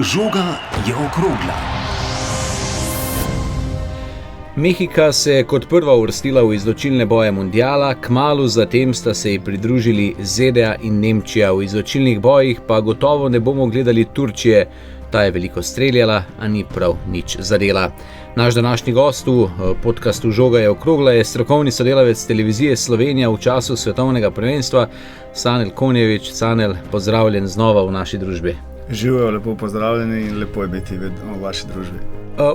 Žoga je okrogla. Mehika se je kot prva uvrstila v izločilne boje mundiala, kmalu zatem sta se ji pridružili ZDA in Nemčija. V izločilnih bojih pa gotovo ne bomo gledali Turčije. Ta je veliko streljala, a ni prav nič zadela. Naš današnji gost v podcastu Žoga je okrogla je strokovni sodelavec televizije Slovenija v času svetovnega prvenstva, Sanel Konjevič. Sanel, pozdravljen znova v naši družbi. Živijo, lepo pozdravljeni in lepo je biti v vaši družbi.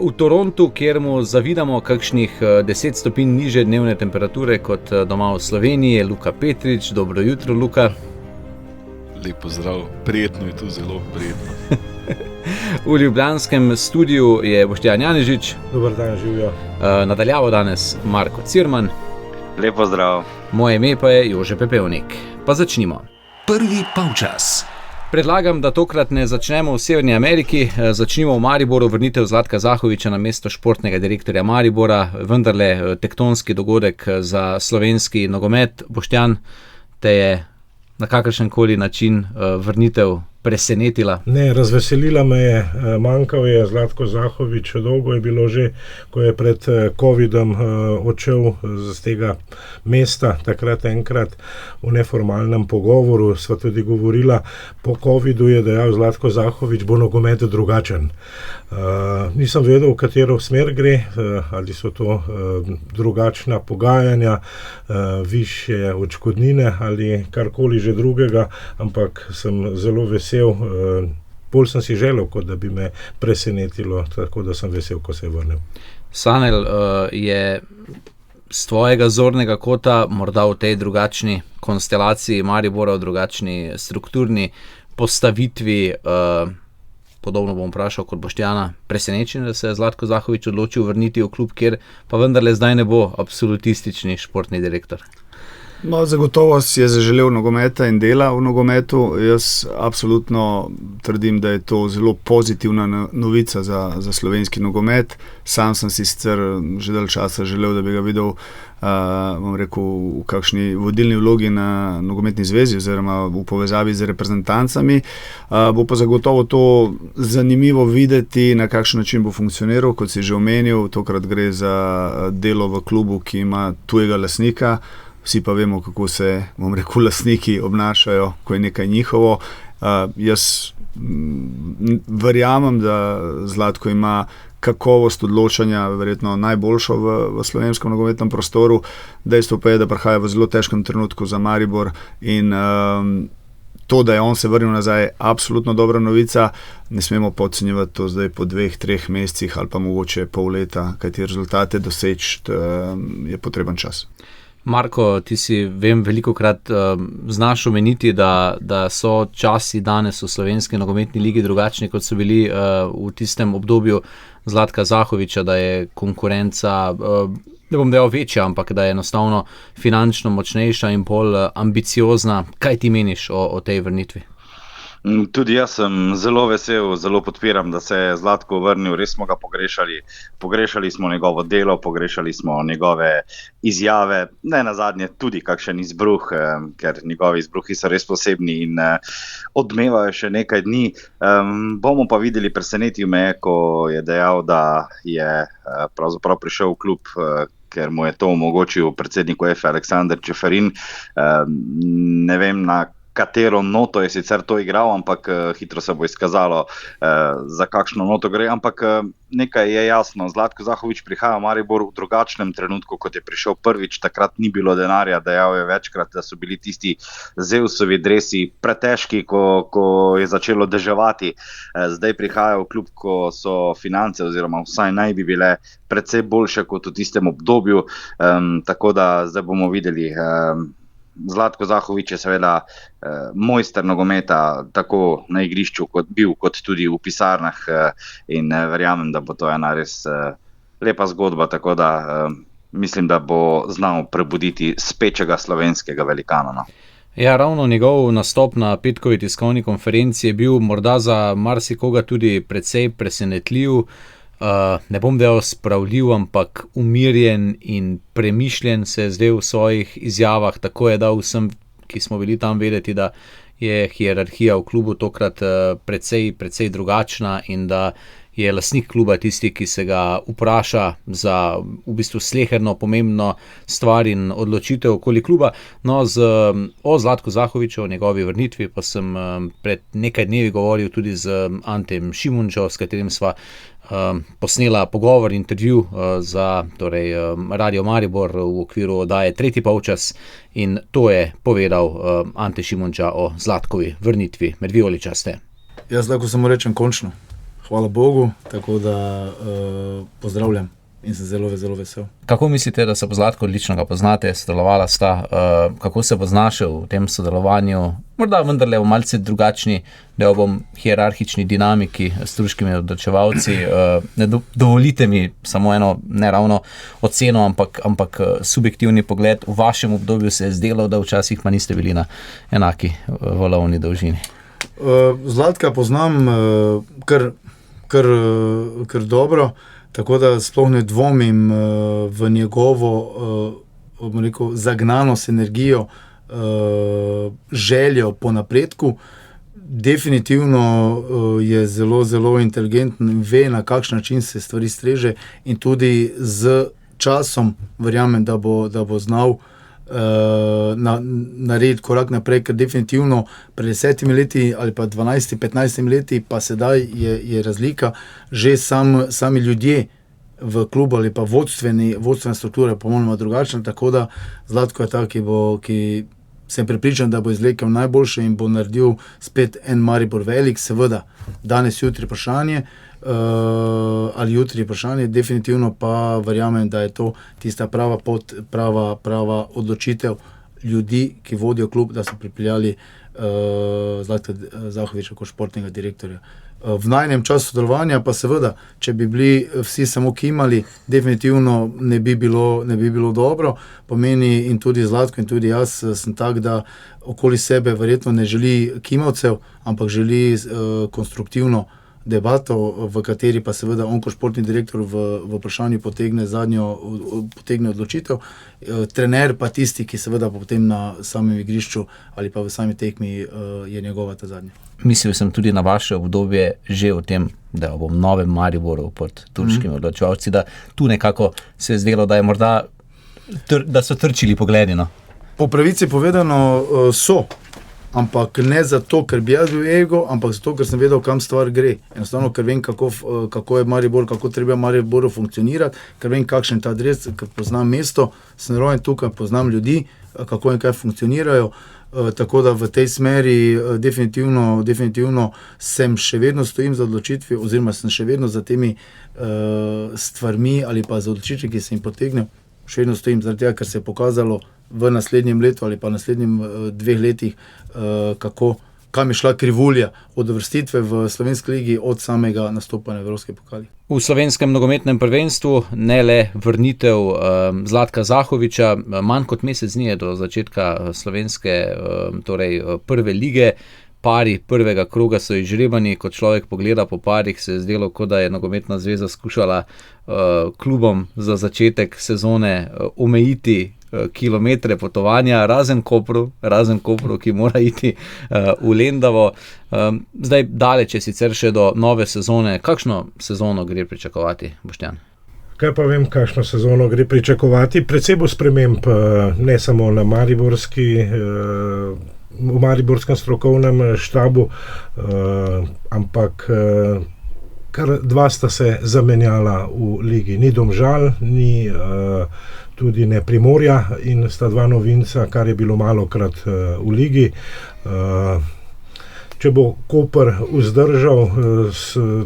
V Torontu, kjer mu zavidamo kakšnih 10 stopinj nižje dnevne temperature kot doma v Sloveniji, je Luka Petrič. Dobro jutro, Luka. Lep pozdrav, prijetno je tu, zelo prijetno. V ljubljanskem studiu je Boštjan Janežič. Dober dan, živijo. Nadaljavo danes Marko Cirman. Lep pozdrav. Moje ime pa je Jože Pepevnik. Pa začnimo. Prvi polčas. Predlagam, da tokrat ne začnemo v Severni Ameriki, začnimo v Mariboru. Vrnitev Zlatka Zahoviča na mesto športnega direktorja Maribora, vendarle tektonski dogodek za slovenski nogomet. Boštjan, te je na kakršenkoli način vrnitev presenetila? Ne, razveselila me je. Manjkal je Zlatko Zahovič, dolgo je bilo že, ko je pred covidom odšel z tega mesta, takrat enkrat v neformalnem pogovoru sva tudi govorila. Po covidu je dejal Zlatko Zahovič, bo nogomet drugačen. Nisem vedel, v katero smer gre, ali so to drugačna pogajanja, višje odškodnine ali karkoli že drugega, ampak sem zelo vesel. Bolj sem si želel, kot da bi me presenetilo, tako da sem vesel, ko se je vrnil. Sanel, je z tvojega zornega kota morda v tej drugačni konstelaciji Maribora, v drugačni strukturni postavitvi, podobno bom vprašal kot Boštjana, presenečen, da se je Zlatko Zahovič odločil vrniti v klub, kjer pa vendarle zdaj ne bo absolutistični športni direktor? No, zagotovo si je zaželel nogometa in dela v nogometu. Jaz absolutno trdim, da je to zelo pozitivna novica za slovenski nogomet. Sam sem si sicer že dalj časa želel, da bi ga videl v kakšni vodilni vlogi na nogometni zvezi oziroma v povezavi z reprezentancami. Bo pa zagotovo to zanimivo videti, na kakšen način bo funkcioniral. Kot si že omenil, tokrat gre za delo v klubu, ki ima tujega lastnika. Vsi pa vemo, kako se, lastniki obnašajo, ko je nekaj njihovo. Jaz verjamem, da Zlatko ima kakovost odločanja verjetno najboljšo v slovenskem nogometnem prostoru. Dejstvo pa je, da prihaja v zelo težkem trenutku za Maribor in to, da je on se vrnil nazaj, je absolutno dobra novica. Ne smemo podcenjevati to zdaj po 2-3 mesecih ali pa mogoče pol leta, kajti rezultate doseči je potreben čas. Marko, ti si, vem, velikokrat znaš omeniti, da so časi danes v slovenski nogometni ligi drugačni, kot so bili v tistem obdobju Zlatka Zahoviča, da je konkurenca, ne bom dejal večja, ampak da je enostavno finančno močnejša in bolj ambiciozna. Kaj ti meniš o tej vrnitvi? Tudi jaz sem zelo vesel, zelo podpiram, da se je Zlatko vrnil, res smo ga pogrešali. Pogrešali smo njegovo delo, pogrešali smo njegove izjave, ne nazadnje tudi kakšen izbruh, ker njegovi izbruhi so res posebni in odmevajo še nekaj dni. Bomo pa videli, presenetil me, ko je dejal, da je pravzaprav prišel v klub, ker mu je to omogočil predsednik UEFA Aleksander Čeferin. Ne vem, na katero noto je sicer to igral, ampak hitro se bo izkazalo, za kakšno noto gre. Ampak nekaj je jasno, Zlatko Zahovič prihaja v Maribor v drugačnem trenutku, kot je prišel prvič. Takrat ni bilo denarja, dejal je večkrat, da so bili tisti Zeusovi dresi pretežki, ko je začelo deževati. Zdaj prihaja v klub, ko so finance, oziroma vsaj naj bi bile precej boljše kot v tistem obdobju. Tako da zdaj bomo videli. Zlatko Zahovič je seveda mojster nogometa, tako na igrišču kot tudi v pisarnah, in verjamem, da bo to ena res lepa zgodba, tako da mislim, da bo znal prebuditi spečega slovenskega velikana. No. Ja, ravno njegov nastop na petkovi tiskovni konferenci je bil morda za marsikoga tudi precej presenetljiv. Ne bom dejal spravljiv, ampak umirjen in premišljen se je zdaj v svojih izjavah. Tako je dal vsem, ki smo bili tam, vedeti, da je hierarhija v klubu tokrat precej drugačna in da je lastnik kluba tisti, ki se ga vpraša za v bistvu sleherno pomembno stvar in odločitev okoli kluba. No, o Zlatku Zahoviću, o njegovi vrnitvi pa sem pred nekaj dnevi govoril tudi z Antem Šimunžo, s katerim sva posnela pogovor, intervju za Radio Maribor v okviru oddaje Tretji polčas in to je povedal Ante Šimunža o Zlatkovi vrnitvi med vijoličaste. Jaz lahko samo rečem končno. Hvala Bogu, tako da pozdravljam in sem zelo, zelo vesel. Kako mislite, da se po Zlatku odlično ga poznate, sodelovala sta, kako se bo znašel v tem sodelovanju, morda vendarle v malce drugačni, da bom hierarhični dinamiki s turškimi odločevalci, dovolite mi samo eno neravno oceno, ampak subjektivni pogled, v vašem obdobju se je zdelo, da včasih pa niste bili na enaki valovni dolžini. Zlatka poznam kar dobro, tako da sploh ne dvomim v njegovo zagnanost, energijo, željo po napredku. Definitivno je zelo, zelo inteligenten in ve, na kakšen način se stvari streže in tudi z časom verjamem, da bo znal narediti korak naprej, ker definitivno pred 10 leti ali pa 12-15 leti pa sedaj je razlika, že sami ljudje v klubu ali pa vodstvena struktura pomembno drugačna, tako da Zlatko je tak, ki sem prepričan, da bo izvlekel najboljše in bo naredil spet en Maribor velik, seveda danes, jutri vprašanje, ali jutri vprašanje, definitivno pa verjamem, da je to tista prava pot, prava odločitev ljudi, ki vodijo klub, da so pripeljali Zlatka Zahovića kot športnega direktorja. V najnem času sodelovanja pa seveda, če bi bili vsi samo kimali, definitivno ne bi bilo dobro. Pomeni in tudi Zlatko in tudi jaz sem tak, da okoli sebe verjetno ne želi kimavcev, ampak želi konstruktivno debato, v kateri pa seveda on kot športni direktor v vprašanju potegne odločitev. Trener pa tisti, ki seveda potem na samem igrišču ali pa v sami tekmi je njegova ta zadnja. Mislil sem tudi na vaše obdobje že o tem, da bom novem Mariboru pod turškimi odločevalci, da tu nekako se je zdelo, da je morda, da so trčili pogledi, no? Po pravici povedano so, ampak ne zato, ker bi jaz bil ego, ampak zato, ker sem vedel, kam stvar gre. Enostavno, ker vem, kako je Maribor, kako treba Mariboru funkcionirati, ker vem, kakšen je ta adres, ker poznam mesto, sem rojen tukaj, poznam ljudi, kako in kaj funkcionirajo. Tako da v tej smeri definitivno sem še vedno stojim za odločitvi, oziroma sem še vedno za temi stvarmi ali pa za odločitvi, ki sem jim potegnil. Še vedno stojim zaradi tega, ker se je pokazalo v naslednjem letu ali pa naslednjem 2 letih, kam je šla krivulja od uvrstitve v slovenski ligi od samega nastopanja v evropski pokali. V slovenskem nogometnem prvenstvu ne le vrnitev Zlatka Zahovića, manj kot mesec dni je do začetka slovenske prve lige. Pari prvega kroga so izžrebani, ko človek pogleda po parih, se je zdelo, kot da je nogometna zveza skušala klubom za začetek sezone omejiti kilometre potovanja, razen Kopru, ki mora iti v Lendavo. Zdaj daleč je sicer še do nove sezone. Kakšno sezono gre pričakovati, Boštjan? Kaj pa vem, kakšno sezono gre pričakovati? Predvsej bo sprememb, ne samo na v mariborskem strokovnem štabu, ampak kar 2 sta se zamenjala v ligi. Ni Domžal, ni tudi ne Primorja in sta 2 novinca, kar je bilo malokrat v ligi. Če bo Koper vzdržal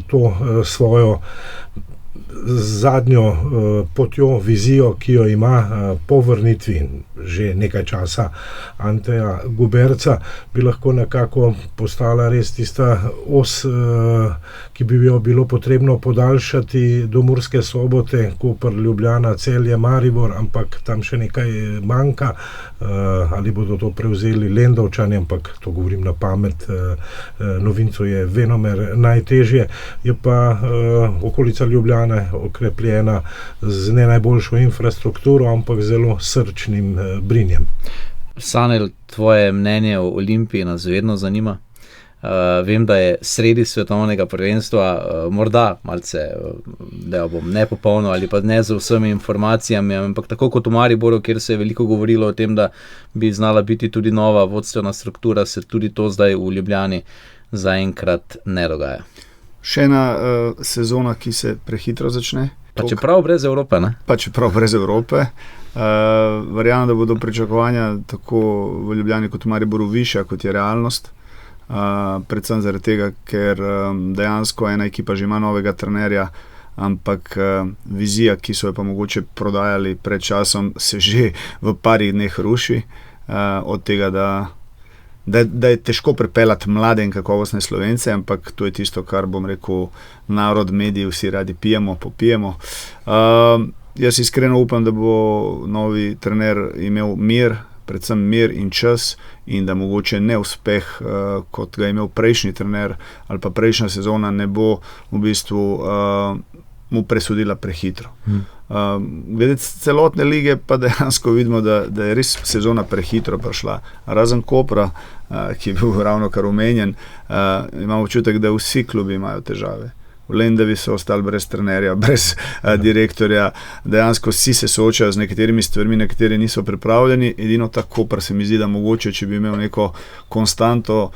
to svojo zadnjo potjo, vizijo, ki jo ima po vrnitvi že nekaj časa Anteja Guberca, bi lahko nekako postala res tista os, ki bi jo bilo potrebno podaljšati do Murske Sobote, Koper, Ljubljana, Celje, Maribor, ampak tam še nekaj manjka. Ali bodo to prevzeli Lendavčani, ampak to govorim na pamet, novincu je venomer najtežje. Je pa okolica Ljubljane okrepljena z ne najboljšo infrastrukturo, ampak zelo srčnim brinjem. Sanel, tvoje mnenje o Olimpiji nas vedno zanima. Vem, da je sredi svetovnega prvenstva, morda malce, da bom nepopolno ali pa ne z vsemi informacijami, ampak tako kot v Mariboru, kjer se je veliko govorilo o tem, da bi znala biti tudi nova vodstvena struktura, se tudi to zdaj v Ljubljani zaenkrat ne dogaja. Še ena sezona, ki se prehitro začne. Pa čeprav brez Evrope, ne? Pa čeprav brez Evrope. Verjamem, da bodo pričakovanja tako v Ljubljani kot v Mariboru višja, kot je realnost. Predvsem zaradi tega, ker dejansko ena ekipa že ima novega trenerja, ampak vizija, ki so jo pa mogoče prodajali pred časom, se že v parih dneh ruši. Od tega, da je težko pripeljati mlade in kakovostne Slovence, ampak to je tisto, kar bom rekel, narod, mediji, vsi radi popijemo. Jaz iskreno upam, da bo novi trener imel mir, predvsem mir in čas, in da mogoče neuspeh, kot ga je imel prejšnji trener ali pa prejšnja sezona, ne bo v bistvu mu presodila prehitro. Glede celotne lige pa dejansko vidimo, da je res sezona prehitro prišla. Razen Kopra, ki je bil ravno kar omenjen, imam občutek, da vsi klubi imajo težave. V Lendavi so ostali brez trenerja, brez direktorja, dejansko vsi se soočajo z nekaterimi stvarmi, na katere niso pripravljeni, edino tako, pa se mi zdi, da mogoče, če bi imel neko konstanto,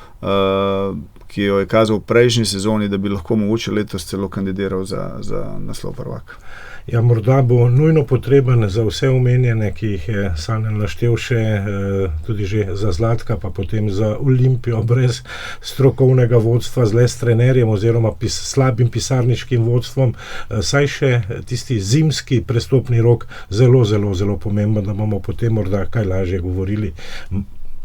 ki jo je kazal v prejšnji sezoni, da bi lahko mogoče letos celo kandidiral za naslov prvaka. Ja, morda bo nujno potreben za vse omenjene, ki jih je Sanel naštel, še tudi že za Zlatka, pa potem za Olimpijo brez strokovnega vodstva, z le s trenerjem oziroma slabim pisarniškim vodstvom, saj še tisti zimski prestopni rok zelo, zelo, zelo pomemben, da bomo potem morda kaj lažje govorili,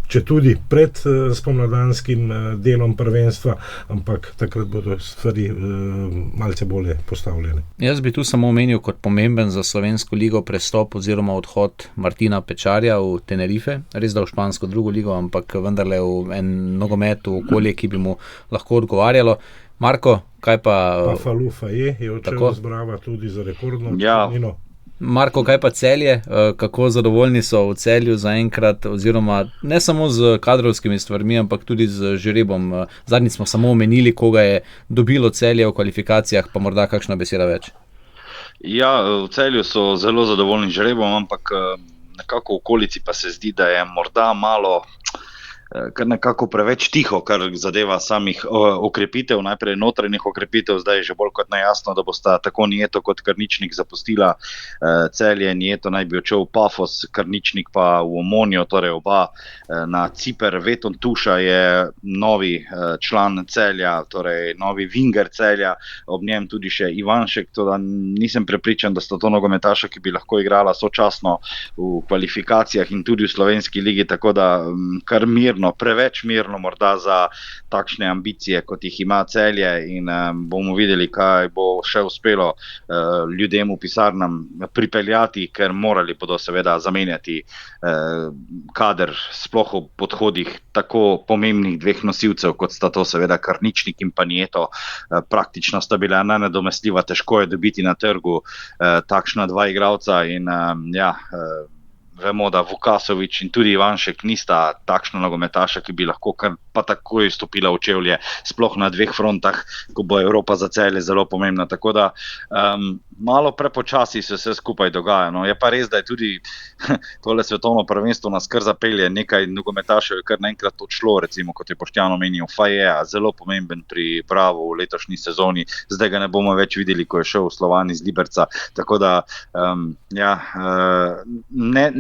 če tudi pred spomladanskim delom prvenstva, ampak takrat bodo stvari malce bolje postavljene. Jaz bi tu samo omenil kot pomemben za slovensko ligo prestop oziroma odhod Martina Pečarja v Tenerife, res da v špansko drugo ligo, ampak vendarle v en nogomet, v okolje, ki bi mu lahko odgovarjalo. Marko, kaj pa... Pa Falufa je odšel z Brava tudi za rekordno odškodnino. Marko, kaj pa Celje? Kako zadovoljni so v Celju zaenkrat, oziroma ne samo z kadrovskimi stvarmi, ampak tudi z žrebom? Zadnjič smo samo omenili, koga je dobilo Celje v kvalifikacijah, pa morda kakšna beseda več. Ja, v Celju so zelo zadovoljni žrebom, ampak nekako v okolici pa se zdi, da je morda malo kar nekako preveč tiho, kar zadeva samih okrepitev, najprej notranjih okrepitev, zdaj je že bolj kot nejasno, da bosta tako Nieto kot Karničnik zapustila Celje. Nieto naj bi odšel v Pafos, Karničnik pa v Omonijo, torej oba na Ciper. Veton Tuša je novi član Celja, torej novi vinger Celja, ob njem tudi še Ivanšek, to da nisem prepričan, da sta to nogometaša, ki bi lahko igrala sočasno v kvalifikacijah in tudi v slovenski ligi, tako da kar preveč mirno morda za takšne ambicije, kot jih ima Celje, in bomo videli, kaj bo še uspelo ljudem v pisarnam pripeljati, ker morali bodo seveda zamenjati kader, sploh v podhodih tako pomembnih dveh nosilcev, kot sta to seveda Karničnik in pa Nieto. Praktično sta bila nenadomestljiva, težko je dobiti na trgu takšna dva igralca in vemo, da Vukasovič in tudi Ivanšek nista takšna nogometaša, ki bi lahko kar pa takoj stopila v čevlje, sploh na dveh frontah, ko bo Evropa za Celje zelo pomembna. Tako da malo prepočasi se vse skupaj dogaja. No, je pa res, da je tudi tole svetovno prvenstvo nas kar zapelje, nekaj nogometašev je kar naenkrat odšlo, recimo kot je Boštjan omenil, Fajeja, zelo pomemben pri Pravu v letošnji sezoni, zdaj ga ne bomo več videli, ko je šel v Slovan iz Liberca. Tako da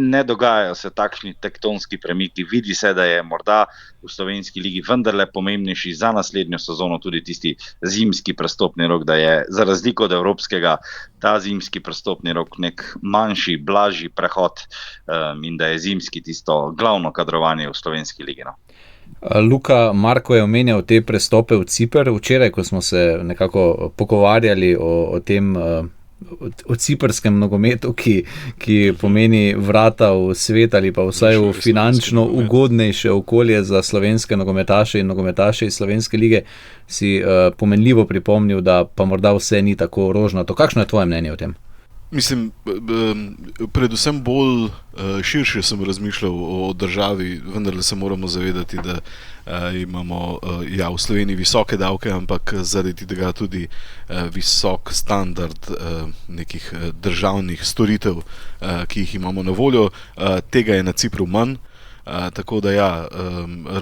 ne dogajajo se takšni tektonski premiki. Vidi se, da je morda v slovenski ligi vendarle pomembnejši za naslednjo sezono tudi tisti zimski prestopni rok, da je za razliko od evropskega ta zimski prestopni rok nek manjši, blažji prehod in da je zimski tisto glavno kadrovanje v slovenski ligi. No. Luka, Marko je omenjal te prestope v Ciper. Včeraj, ko smo se nekako pogovarjali o tem o ciprskem nogometu, ki pomeni vrata v svet ali pa vsaj v finančno ugodnejše okolje za slovenske nogometaše in nogometaše iz slovenske lige, si pomenljivo pripomnil, da pa morda vse ni tako rožnato. Kakšno je tvoje mnenje o tem? Mislim, predvsem bolj širše sem razmišljal o državi, vendar se moramo zavedati, da imamo v Sloveniji visoke davke, ampak zaradi tega tudi visok standard nekih državnih storitev, ki jih imamo na voljo. Tega je na Cipru manj. Tako da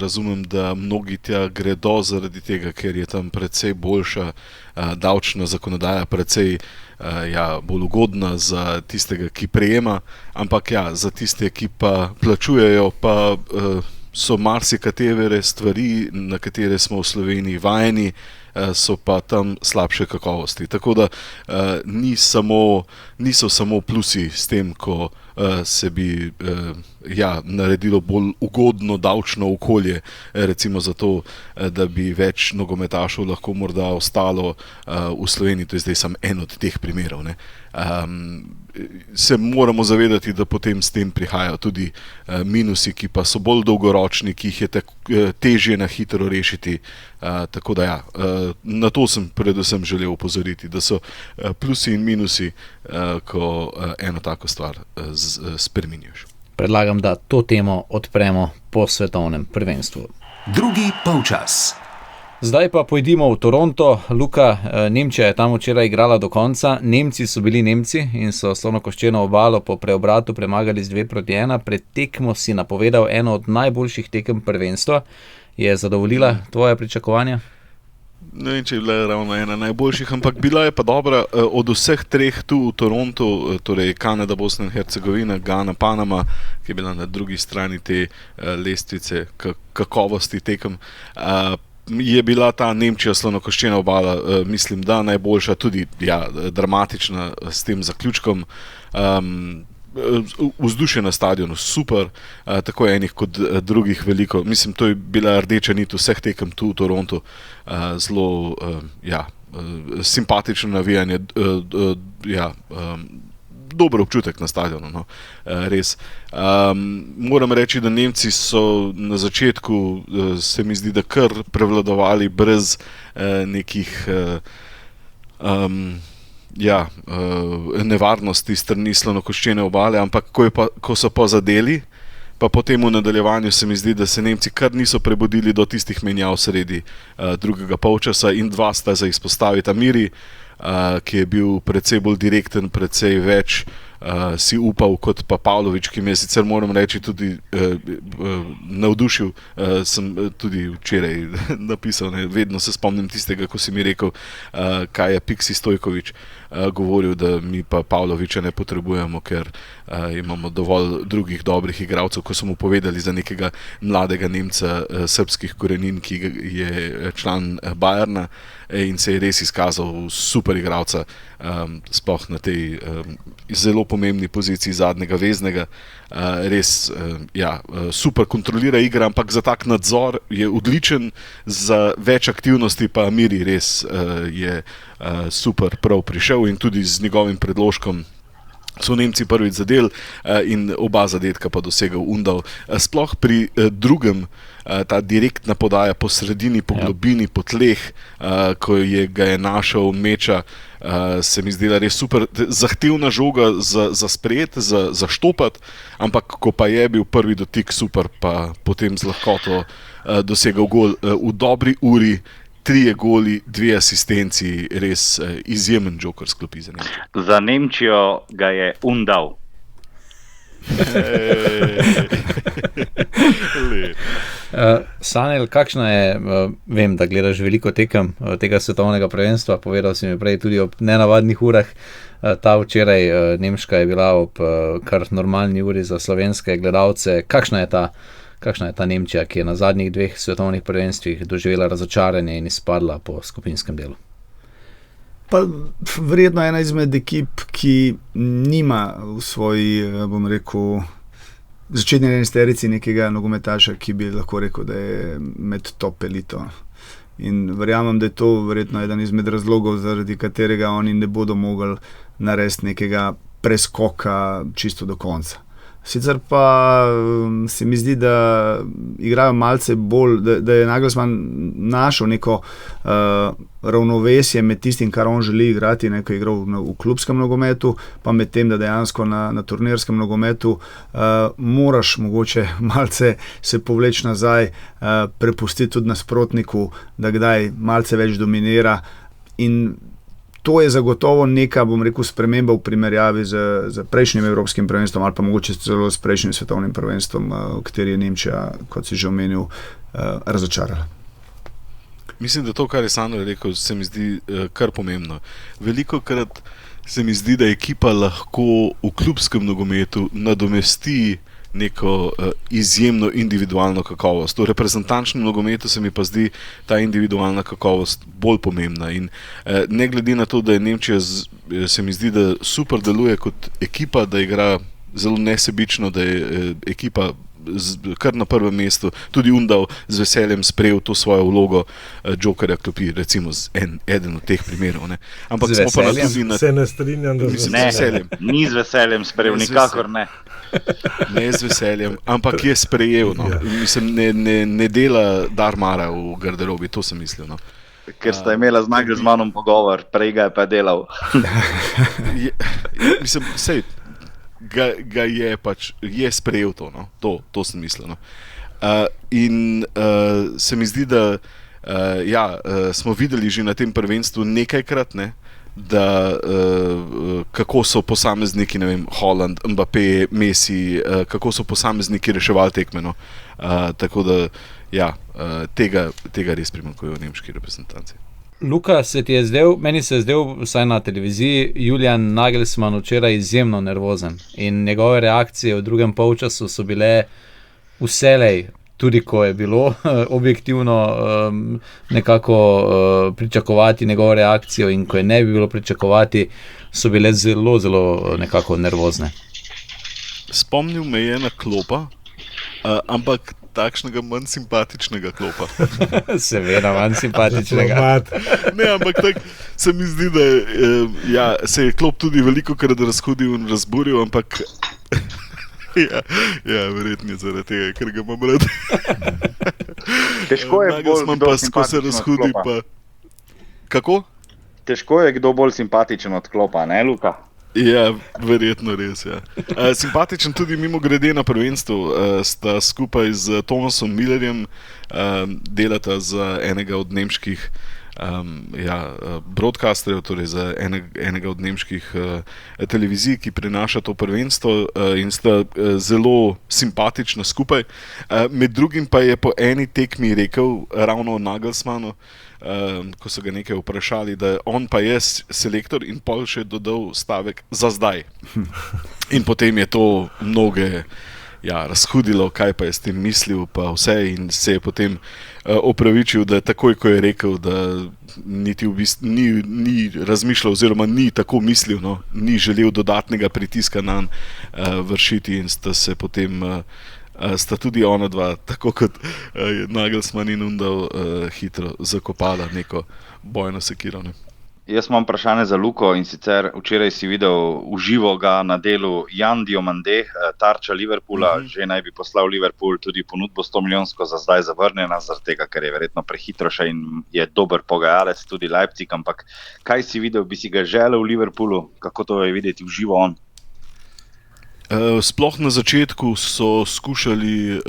razumem, da mnogi tja gredo zaradi tega, ker je tam precej boljša davčna zakonodaja, precej bolj ugodna za tistega, ki prejema, ampak za tiste, ki pa plačujejo, pa so marsikatere stvari, na katere smo v Sloveniji vajeni, so pa tam slabše kakovosti. Tako da niso samo plusi s tem, ko se bi naredilo bolj ugodno davčno okolje, recimo zato, da bi več nogometašov lahko morda ostalo v Sloveniji. To je zdaj samo en od teh primerov, ne. Se moramo zavedati, da potem s tem prihajajo tudi minusi, ki pa so bolj dolgoročni, ki jih je težje na hitro rešiti. Tako da na to sem predvsem želel opozoriti, da so plusi in minusi, ko eno tako stvar spreminjaš. Predlagam, da to temo odpremo po svetovnem prvenstvu. Drugi polčas. Zdaj pa pojdimo v Toronto. Luka, Nemčija je tam včeraj igrala do konca. Nemci so bili Nemci in so Slonokoščeno obalo po preobratu premagali z 2-1. Pred tekmo si napovedal eno od najboljših tekem prvenstva. Je zadovoljila tvoje pričakovanja? Ne vem, če je bila ravno ena najboljših, ampak bila je pa dobra. Od vseh treh tu v Torontu, torej Kanada, Bosna in Hercegovina, Gana, Panama, ki je bila na drugi strani te lestvice kakovosti tekem, je bila ta Nemčija Slonokoščena obala, mislim, da najboljša, tudi dramatična s tem zaključkom. Vzdušje na stadionu super, tako enih kot drugih veliko. Mislim, to je bila rdeča nit vseh tekem tu v Torontu. Zelo simpatično navijanje, dober občutek na stadionu, no. Res. Moram reči, da Nemci so na začetku, se mi zdi, da kar prevladovali brez nekih nevarnosti strani Slonokoščene obale, ampak ko so pa zadeli, pa potem v nadaljevanju se mi zdi, da se Nemci kar niso prebudili do tistih menjav sredi drugega polčasa in dva sta za izpostaviti. Amiri, ki je bil precej bolj direkten, precej več si upal kot pa Pavlović, ki me je sicer, moram reči, tudi navdušil. Sem tudi včeraj napisal, vedno se spomnim tistega, ko si mi rekel, kaj je Piksi Stojković govoril, da mi pa Pavlovića ne potrebujemo, ker imamo dovolj drugih dobrih igralcev, ko so mu povedali za nekega mladega Nemca srbskih korenin, ki je član Bayerna in se je res izkazal super igralca, sploh na tej zelo pomembni poziciji zadnjega veznega. Res, super kontrolira igra, ampak za tak nadzor je odličen, za več aktivnosti pa Amiri res je super prav prišel in tudi z njegovim predložkom so Nemci prvič zadeli in oba zadetka pa dosegel Undal. Sploh pri drugem, ta direktna podaja po sredini, po globini, po tleh, ko ga je našel Meča, se mi zdela res super. Zahtevna žoga za sprejet, za štopat, ampak ko pa je bil prvi dotik super, pa potem z lahkoto dosegel gol v dobri uri. 3 goli, 2 asistenci, res izjemen joker sklopi za Nemčijo. Za Nemčijo ga je Undal. Sanel, kakšna je, vem, da gledaš veliko tekem tega svetovnega prvenstva, povedal si mi prej tudi ob nenavadnih urah, ta včeraj nemška je bila ob kar normalni uri za slovenske gledalce. Kakšna je ta Nemčija, ki je na zadnjih 2 svetovnih prvenstvih doživela razočaranje in izpadla po skupinskem delu? Pa verjetno ena izmed ekip, ki nima v svoji, bom rekel, začetni enajsterici nekega nogometaša, ki bi lahko rekel, da je med top elito. In verjamem, da je to verjetno eden izmed razlogov, zaradi katerega oni ne bodo mogli narediti nekega preskoka čisto do konca. Sicer pa se mi zdi, da igrajo malce bolj, da je Nagelsmann našel neko ravnovesje med tistim, kar on želi igrati, ko je igral v klubskem nogometu, pa med tem, da dejansko na turnirskem nogometu moraš mogoče malce se povleči nazaj, prepustiti tudi nasprotniku, da kdaj malce več dominira, in to je zagotovo neka, bom rekel, sprememba v primerjavi z prejšnjim evropskim prvenstvom ali pa mogoče celo s prejšnjim svetovnim prvenstvom, v kateri je Nemčija, kot si že omenil, razočarala. Mislim, da to, kar je Sandro rekel, se mi zdi kar pomembno. Velikokrat se mi zdi, da ekipa lahko v klubskem nogometu nadomesti neko izjemno individualno kakovost. V reprezentančnem nogometu se mi pa zdi ta individualna kakovost bolj pomembna. In ne glede na to, da je Nemčija, se mi zdi, da super deluje kot ekipa, da igra zelo nesebično, da je ekipa kar na prvem mestu, tudi Undal z veseljem sprejel to svojo vlogo Jokerja klopi, recimo eden od teh primerov. Ne. Ampak smo pa tudi na... Se ne strinjam, da z veseljem. Ni z veseljem sprejel, nikakor ne. Ne z veseljem, ampak je sprejel. No. Mislim, ne dela darmara v garderobi, to sem mislil. No. Ker sta imela z Nagelsmannom pogovor, prej ga je pa delal. Mislim, sej, ga je pač, je sprejel to, no? To sem mislil. No? In se mi zdi, da smo videli že na tem prvenstvu nekajkrat, ne? Da kako so posamezniki, ne vem, Haaland, Mbappé, Messi, kako so posamezniki reševali tekme. No? Tako da, tega res primanjkuje v nemški reprezentanci. Luka, meni se je zdel, vsaj na televiziji, Julian Nagelsmann včeraj izjemno nervozen in njegove reakcije v drugem polčasu so bile vselej, tudi ko je bilo objektivno nekako pričakovati njegovo reakcijo in ko je ne bi bilo pričakovati, so bile zelo, zelo nekako nervozne. Spomnil me je na Klopa, ampak takšnega manj simpatičnega Klopa. Seveda, manj simpatičnega. Ne, ampak tak se mi zdi, da se je Klop tudi velikokrat razhudil in razburil, ampak verjetno zaradi tega, ker ga imam rad. Težko je bolj kdo simpatičen od Klopa. Kako? Težko je kdo bolj simpatičen od Klopa, ne, Luka? Ja, verjetno res, ja. Simpatičen tudi mimo grede na prvenstvu. Sta skupaj z Thomasom Millerjem delata za enega od nemških broadcasterjev, torej za enega od nemških televizij, ki prenaša to prvenstvo, in sta zelo simpatična skupaj. Med drugim pa je po eni tekmi rekel ravno o Nagelsmannu, ko so ga nekaj vprašali, da on pa je selektor, in pol še dodal stavek za zdaj. In potem je to mnoge razhudilo, kaj pa je s tem mislil, pa vse, in se je potem opravičil, da takoj, ko je rekel, da niti v bistvu ni razmišljal oziroma ni tako mislil, no, ni želel dodatnega pritiska nanj vršiti, in sta se potem sta tudi ona dva, tako kot Nagelsmann in Undal, hitro zakopala neko bojno sekiro. Ne. Jaz imam vprašanje za Luko, in sicer včeraj si videl v živo ga na delu Jan Diomande, tarča Liverpoola, že naj bi poslal Liverpool tudi ponudbo 100 milijonsko, za zdaj zavrnjena, zaradi tega, ker je verjetno prehitro še in je dober pogajalec, tudi Leipzig, ampak kaj si videl, bi si ga želel v Liverpoolu, kako to je videti v živo on? Sploh na začetku so skušali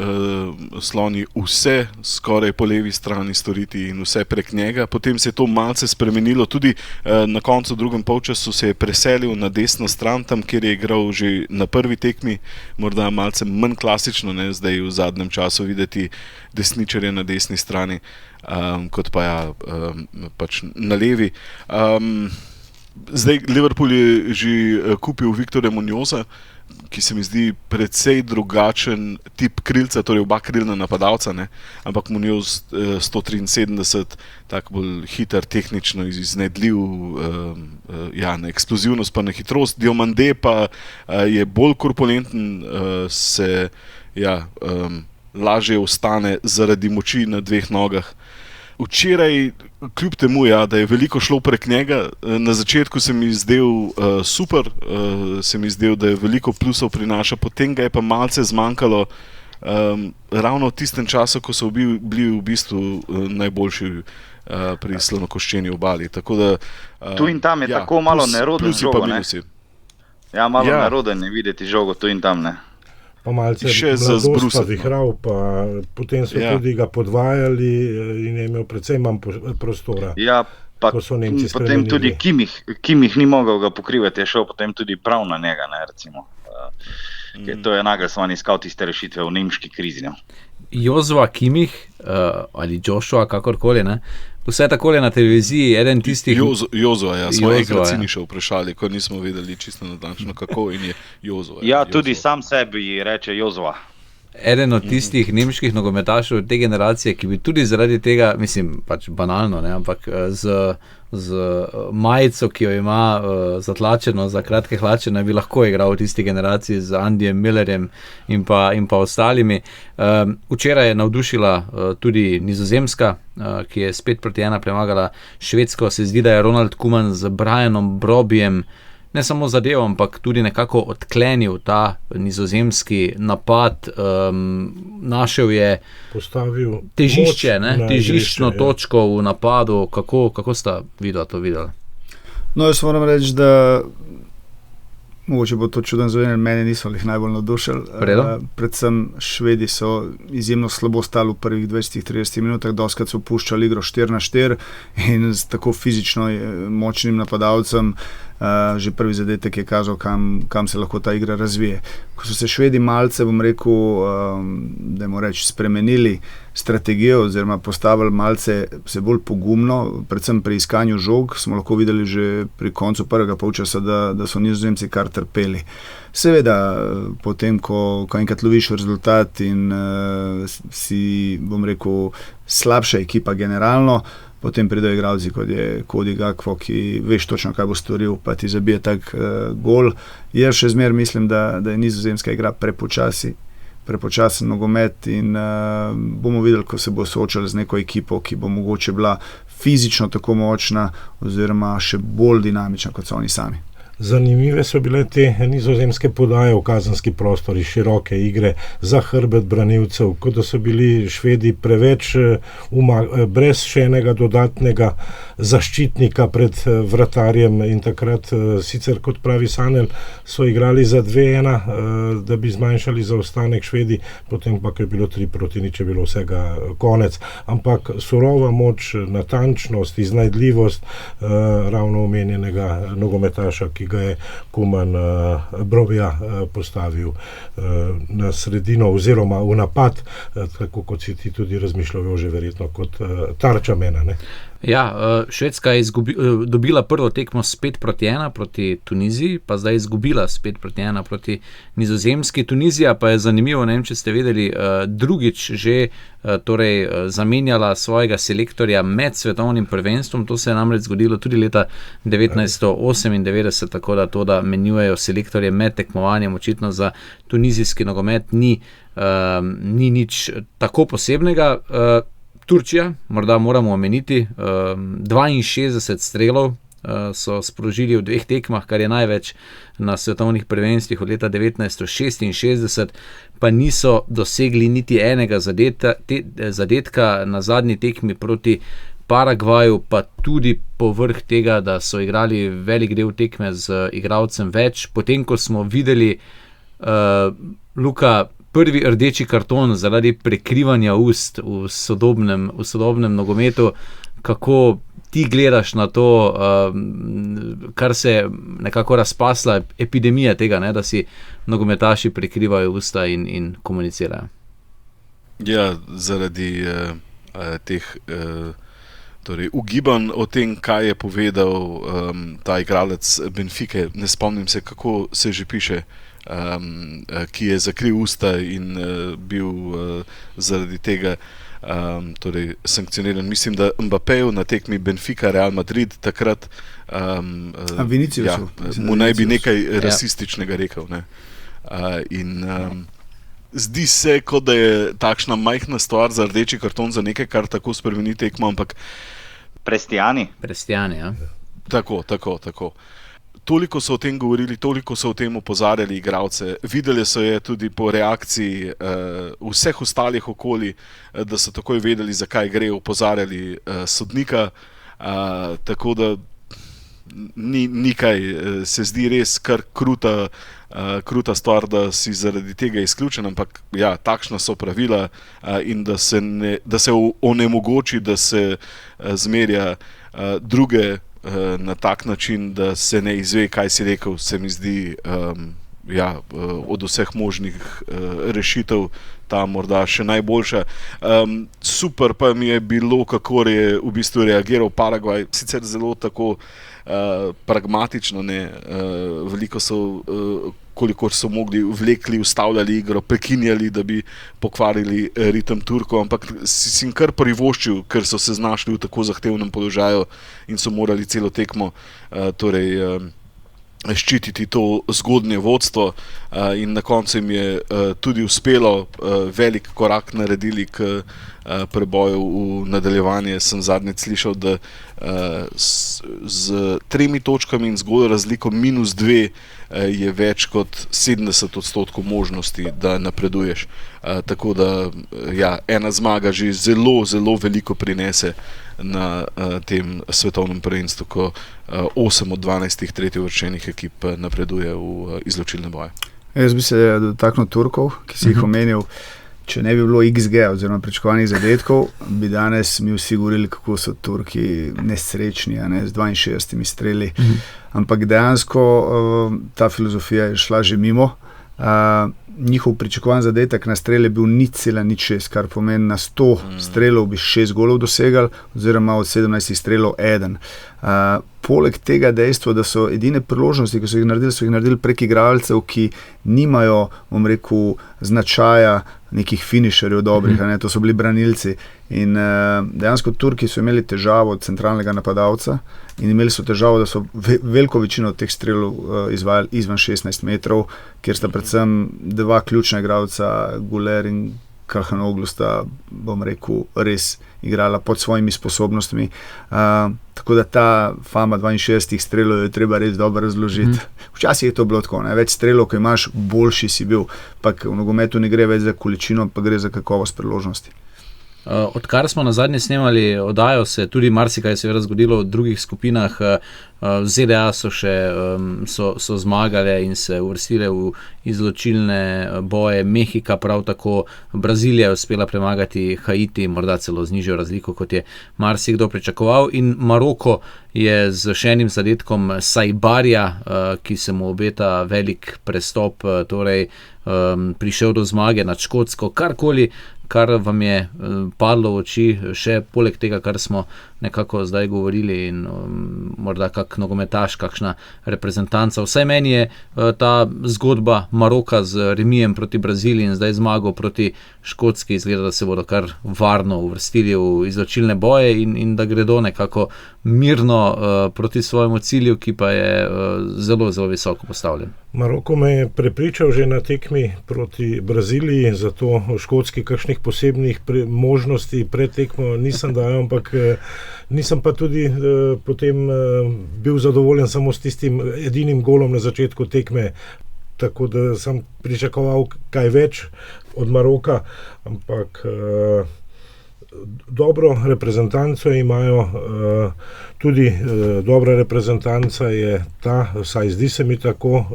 sloni vse skoraj po levi strani storiti in vse prek njega, potem se je to malce spremenilo, tudi na koncu drugem polčasu se je preselil na desno stran, tam kjer je igral že na prvi tekmi, morda malce manj klasično, ne, zdaj v zadnjem času videti desničarje na desni strani, kot pa pač na levi. Zdaj Liverpool je že kupil Viktorja Munioza, ki se mi zdi precej drugačen tip krilca, torej oba krilna napadalca, ne? Ampak Munioz 173, tako bolj hiter, tehnično iznajdljiv, na eksplozivnost pa na hitrost. Diomande pa je bolj korpulenten, se lažje ostane zaradi moči na dveh nogah. včeraj, kljub temu, da je veliko šlo prek njega, na začetku se mi zdel super, se mi zdel, da je veliko plusov prinaša, potem ga je pa malce zmanjkalo ravno v tistem času, ko so bili v bistvu najboljši pri slonokoščeni obali. Tako da, tu in tam je tako malo neroden žogo, ne? Ja, malo neroden je videti žogo tu in tam, ne? Pa malce mladost pa vihral, pa potem so tudi ga podvajali in je imel precej manj prostora. Ja, pa potem tudi Kimih ni mogel ga pokrivati, je šel potem tudi prav na njega, ne, recimo. To je Nagelsmann iskal tiste rešitve v nemški krizi, ne. Jozua Kimih, ali Joshua, kakorkoli, ne? Vse takole na televiziji, eden tistih... Jozua, ja, smo enkrat si nišel vprašali, ko nismo vedeli čisto natančno kako in je Jozua. Ja, tudi sam sebi reče Jozua. Eden od tistih nemških nogometašev te generacije, ki bi tudi zaradi tega, mislim, pač banalno, ne, ampak z majico, ki jo ima zatlačeno za kratke hlače, ne bi lahko igral v tisti generaciji z Andijem Millerjem in pa ostalimi. Včeraj je navdušila tudi Nizozemska, ki je 5-1 premagala Švedsko. Se zdi, da je Ronald Koeman z Brianom Brobyjem ne samo zadeval, ampak tudi nekako odklenil ta nizozemski napad, našel je težišče, težiščno točko v napadu. Kako sta videla to videla? No, jaz moram reči, da mogoče bo to čuden zvenel, mene niso jih najbolj navdušili. Predvsem Švedi so izjemno slabo stali v prvih 20-30 minutah, doskrat so puščali igro 4-4 in z tako fizično močnim napadalcem že prvi zadetek je kazal, kam se lahko ta igra razvije. Ko so se Švedi malce, bom rekel, dajmo reči, spremenili strategijo oziroma postavili malce se bolj pogumno, predvsem pri iskanju žog, smo lahko videli že pri koncu prvega polčasa, da so Nizozemci kar trpeli. Seveda, potem, ko enkrat loviš rezultat in si, bom rekel, slabša ekipa generalno, potem pridejo igralci, kot je Cody Gakpo, ki veš točno, kaj bo storil, pa ti zabije tak gol. Jaz še zmer mislim, da je nizozemska igra prepočasen nogomet in bomo videli, ko se bo soočali z neko ekipo, ki bo mogoče bila fizično tako močna oziroma še bolj dinamična, kot so oni sami. Zanimive so bile te nizozemske podaje v kazenski prostor, široke igre za hrbet branilcev, kot da so bili Švedi preveč brez še enega dodatnega zaščitnika pred vratarjem in takrat sicer, kot pravi Sanel, so igrali za 2-1, da bi zmanjšali zaostanek Švedi, potem pa, ko je bilo 3-0, je bilo vsega konec. Ampak surova moč, natančnost, iznajdljivost ravno omenjenega nogometaša, ki ga je Koeman Brobyja postavil na sredino oziroma v napad, tako kot si ti tudi razmišljal, že verjetno kot tarča mena, ne? Ja, Švedska je dobila prvo tekmo s 5-1 proti Tuniziji, pa zdaj izgubila s 5-1 proti Nizozemski. Tunizija pa je zanimivo, ne vem, če ste vedeli, drugič že zamenjala svojega selektorja med svetovnim prvenstvom. To se je namreč zgodilo tudi leta 1998, tako da menjujejo selektorje med tekmovanjem. Očitno za tunizijski nogomet ni nič tako posebnega. Turčija, morda moramo omeniti, 62 strelov so sprožili v 2 tekmah, kar je največ na svetovnih prvenstvih od leta 1966, pa niso dosegli niti enega zadetka na zadnji tekmi proti Paragvaju, pa tudi povrh tega, da so igrali velik del tekme z igralcem več. Potem, ko smo videli Luka prvi rdeči karton zaradi prekrivanja ust v sodobnem nogometu, kako ti gledaš na to, kar se nekako razpasla epidemija tega, ne, da si nogometaši prekrivajo usta in komunicirajo? Ja, zaradi teh ugibanj o tem, kaj je povedal ta igralec Benfique, ne spomnim se, kako se že piše, ki je zakril usta in bil zaradi tega sankcioniran. Mislim, da Mbappéju na tekmi Benfica Real Madrid takrat mu naj bi nekaj rasističnega rekel. Ne? zdi se, kot da je takšna majhna stvar za rdeči karton, za nekaj, kar tako spremeni tekmo, ampak Prestijani. Ja. tako. Toliko so o tem govorili, toliko so o tem opozarjali igralce. Videli so je tudi po reakciji vseh ostalih okoli, da so takoj vedeli, zakaj gre, opozarjali sodnika. Tako da ni kaj, se zdi res kar kruta stvar, da si zaradi tega izključen, ampak ja, takšna so pravila in da se onemogoči, da se zmerja druge na tak način, da se ne izve, kaj si rekel, se mi zdi od vseh možnih rešitev ta morda še najboljša. Super pa mi je bilo, kako je v bistvu reagiral Paragvaj, sicer zelo tako pragmatično, veliko so, kolikor so mogli, vlekli, ustavljali igro, prekinjali, da bi pokvarili ritem Turkov, ampak si jim kar privoščil, ker so se znašli v tako zahtevnem položaju in so morali celo tekmo ščititi to zgodnje vodstvo in na koncu jim je tudi uspelo, velik korak naredili k preboju v nadaljevanje. Sem zadnjič slišal, da z 3 točkami in zgolj razliko -2 je več kot 70% možnosti, da napreduješ. Tako da ena zmaga že zelo, zelo veliko prinese na tem svetovnem prvenstvu, ko 8 od 12 tretjeuvrščenih ekip napreduje v izločilne boje. Jaz bi se dotaknil Turkov, ki si jih omenil. Če ne bi bilo XG oziroma pričakovanih zadetkov, bi danes mi vsi govorili, kako so Turki nesrečni, z 62 streli. Ampak dejansko ta filozofija je šla že mimo. Njihov pričakovan zadetek na strel je bil 0,06, kar pomeni na 100 strelov bi 6 golov dosegali, oziroma od 17 strelov 1. Poleg tega dejstva, da so edine priložnosti, ki so jih naredili prek igralcev, ki nimajo, bom rekel, značaja nekih finišerjev dobrih, to so bili branilci. In dejansko Turki so imeli težavo od centralnega napadalca in imeli so težavo, da so veliko večino teh strelov izvajali izven 16 metrov, kjer sta predvsem 2 ključna igralca, Guler in Calhanoglu, sta, bom rekel, res igrala pod svojimi sposobnostmi. Tako da ta fama 62 strelov je treba res dobro razložiti. Včasih je to bilo tako, več strelov, ko imaš, boljši si bil. Pak v nogometu ne gre več za količino, pa gre za kakovost priložnosti. Odkar smo na zadnje snemali oddajo, se tudi marsikaj seveda zgodilo v drugih skupinah. ZDA so zmagale in se uvrstile v izločilne boje, Mehika prav tako, Brazilija je uspela premagati Haiti, morda celo z nižjo razliko, kot je marsikdo pričakoval, in Maroko je z še enim zadetkom Sajbarja, ki se mu obeta velik prestop, torej prišel do zmage nad Škotsko. Karkoli, kar vam je padlo v oči, še poleg tega, kar smo nekako zdaj govorili, in morda kak nogometaš, kakšna reprezentanca. Vsaj meni je ta zgodba Maroka z remijem proti Braziliji in zdaj zmago proti Škotski izgleda, da se bodo kar varno uvrstili v izločilne boje in da gredo nekako mirno proti svojemu cilju, ki pa je zelo, zelo visoko postavljen. Maroko me je prepričal že na tekmi proti Braziliji, zato v Škotski kakšnih posebnih možnosti pred tekmo nisem dajal, ampak nisem pa tudi potem bil zadovoljen samo s tistim edinim golom na začetku tekme, tako da sem pričakoval kaj več od Maroka, ampak dobro reprezentanco imajo, tudi dobra reprezentanca je ta, vsaj zdi se mi tako,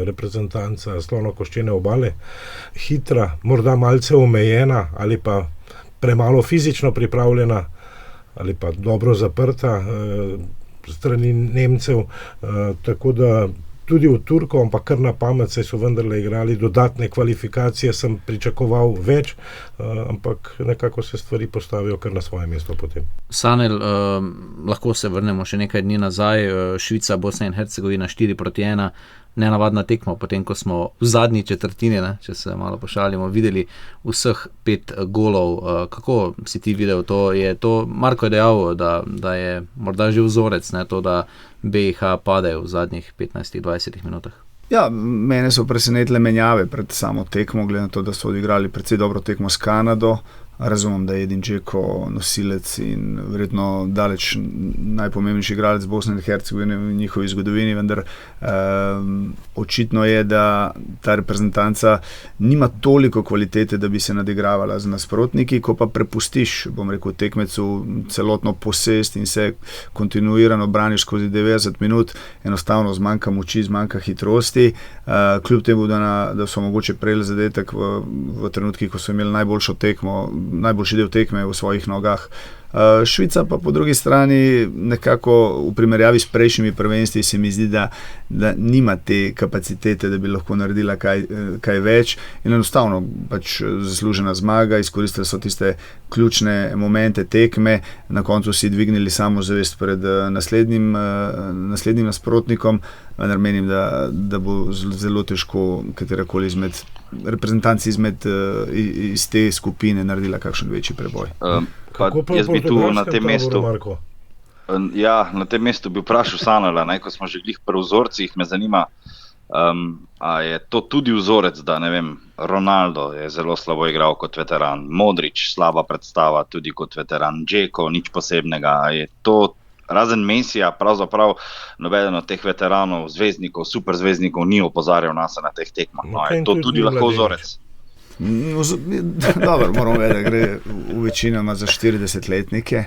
reprezentanca Slonokoščene obale, hitra, morda malce omejena ali pa premalo fizično pripravljena ali pa dobro zaprta strani Nemcev, tako da tudi od Turkov, ampak kar na pamet, saj so vendarle igrali dodatne kvalifikacije, sem pričakoval več, ampak nekako se stvari postavijo kar na svoje mesto potem. Sanel, lahko se vrnemo še nekaj dni nazaj, Švica, Bosna in Hercegovina 4-1, nenavadna tekma, potem ko smo v zadnji četrtini, če se malo pošalimo, videli vseh 5 golov. Kako si ti videl to? Marko je dejal, da je morda že vzorec, to, da BiH padejo v zadnjih 15-20 minutah. Ja, mene so presenetile menjave pred samo tekmo, glede na to, da so odigrali precej dobro tekmo s Kanado. Razumem, da je Edin Džeko nosilec in verjetno daleč najpomembnejši igralec Bosne in Hercegovine v njihovi zgodovini, vendar očitno je, da ta reprezentanca nima toliko kvalitete, da bi se nadigravala z nasprotniki, ko pa prepustiš, bom rekel, tekmecu celotno posest in se kontinuirano braniš skozi 90 minut, enostavno zmanjka moči, zmanjka hitrosti, kljub temu, da so mogoče prejeli zadetek v trenutkih, ko so imeli najboljši del tekme v svojih nogah. Švica pa po drugi strani nekako v primerjavi s prejšnjimi prvenstvi se mi zdi, da nima te kapacitete, da bi lahko naredila kaj več in enostavno pač zaslužena zmaga, izkoristili so tiste ključne momente tekme, na koncu si dvignili samozavest pred naslednjim nasprotnikom, vendar menim, da bo zelo težko katerakoli izmed reprezentanci iz te skupine naredila kakšen večji preboj. Jaz bi tu na tem mestu, na tem mestu bi vprašal Sanela, ko smo že glih pri vzorcih, me zanima, a je to tudi vzorec, da ne vem, Ronaldo je zelo slabo igral kot veteran, Modrić slaba predstava tudi kot veteran, Džeko nič posebnega, je to razen Messija, pravzaprav nobeden od teh veteranov, zvezdnikov, superzvezdnikov ni opozarjal nas na teh tekmah, je to tudi lahko vzorec? Dobro, moramo vedeti, da gre v večinoma za 40-letnike.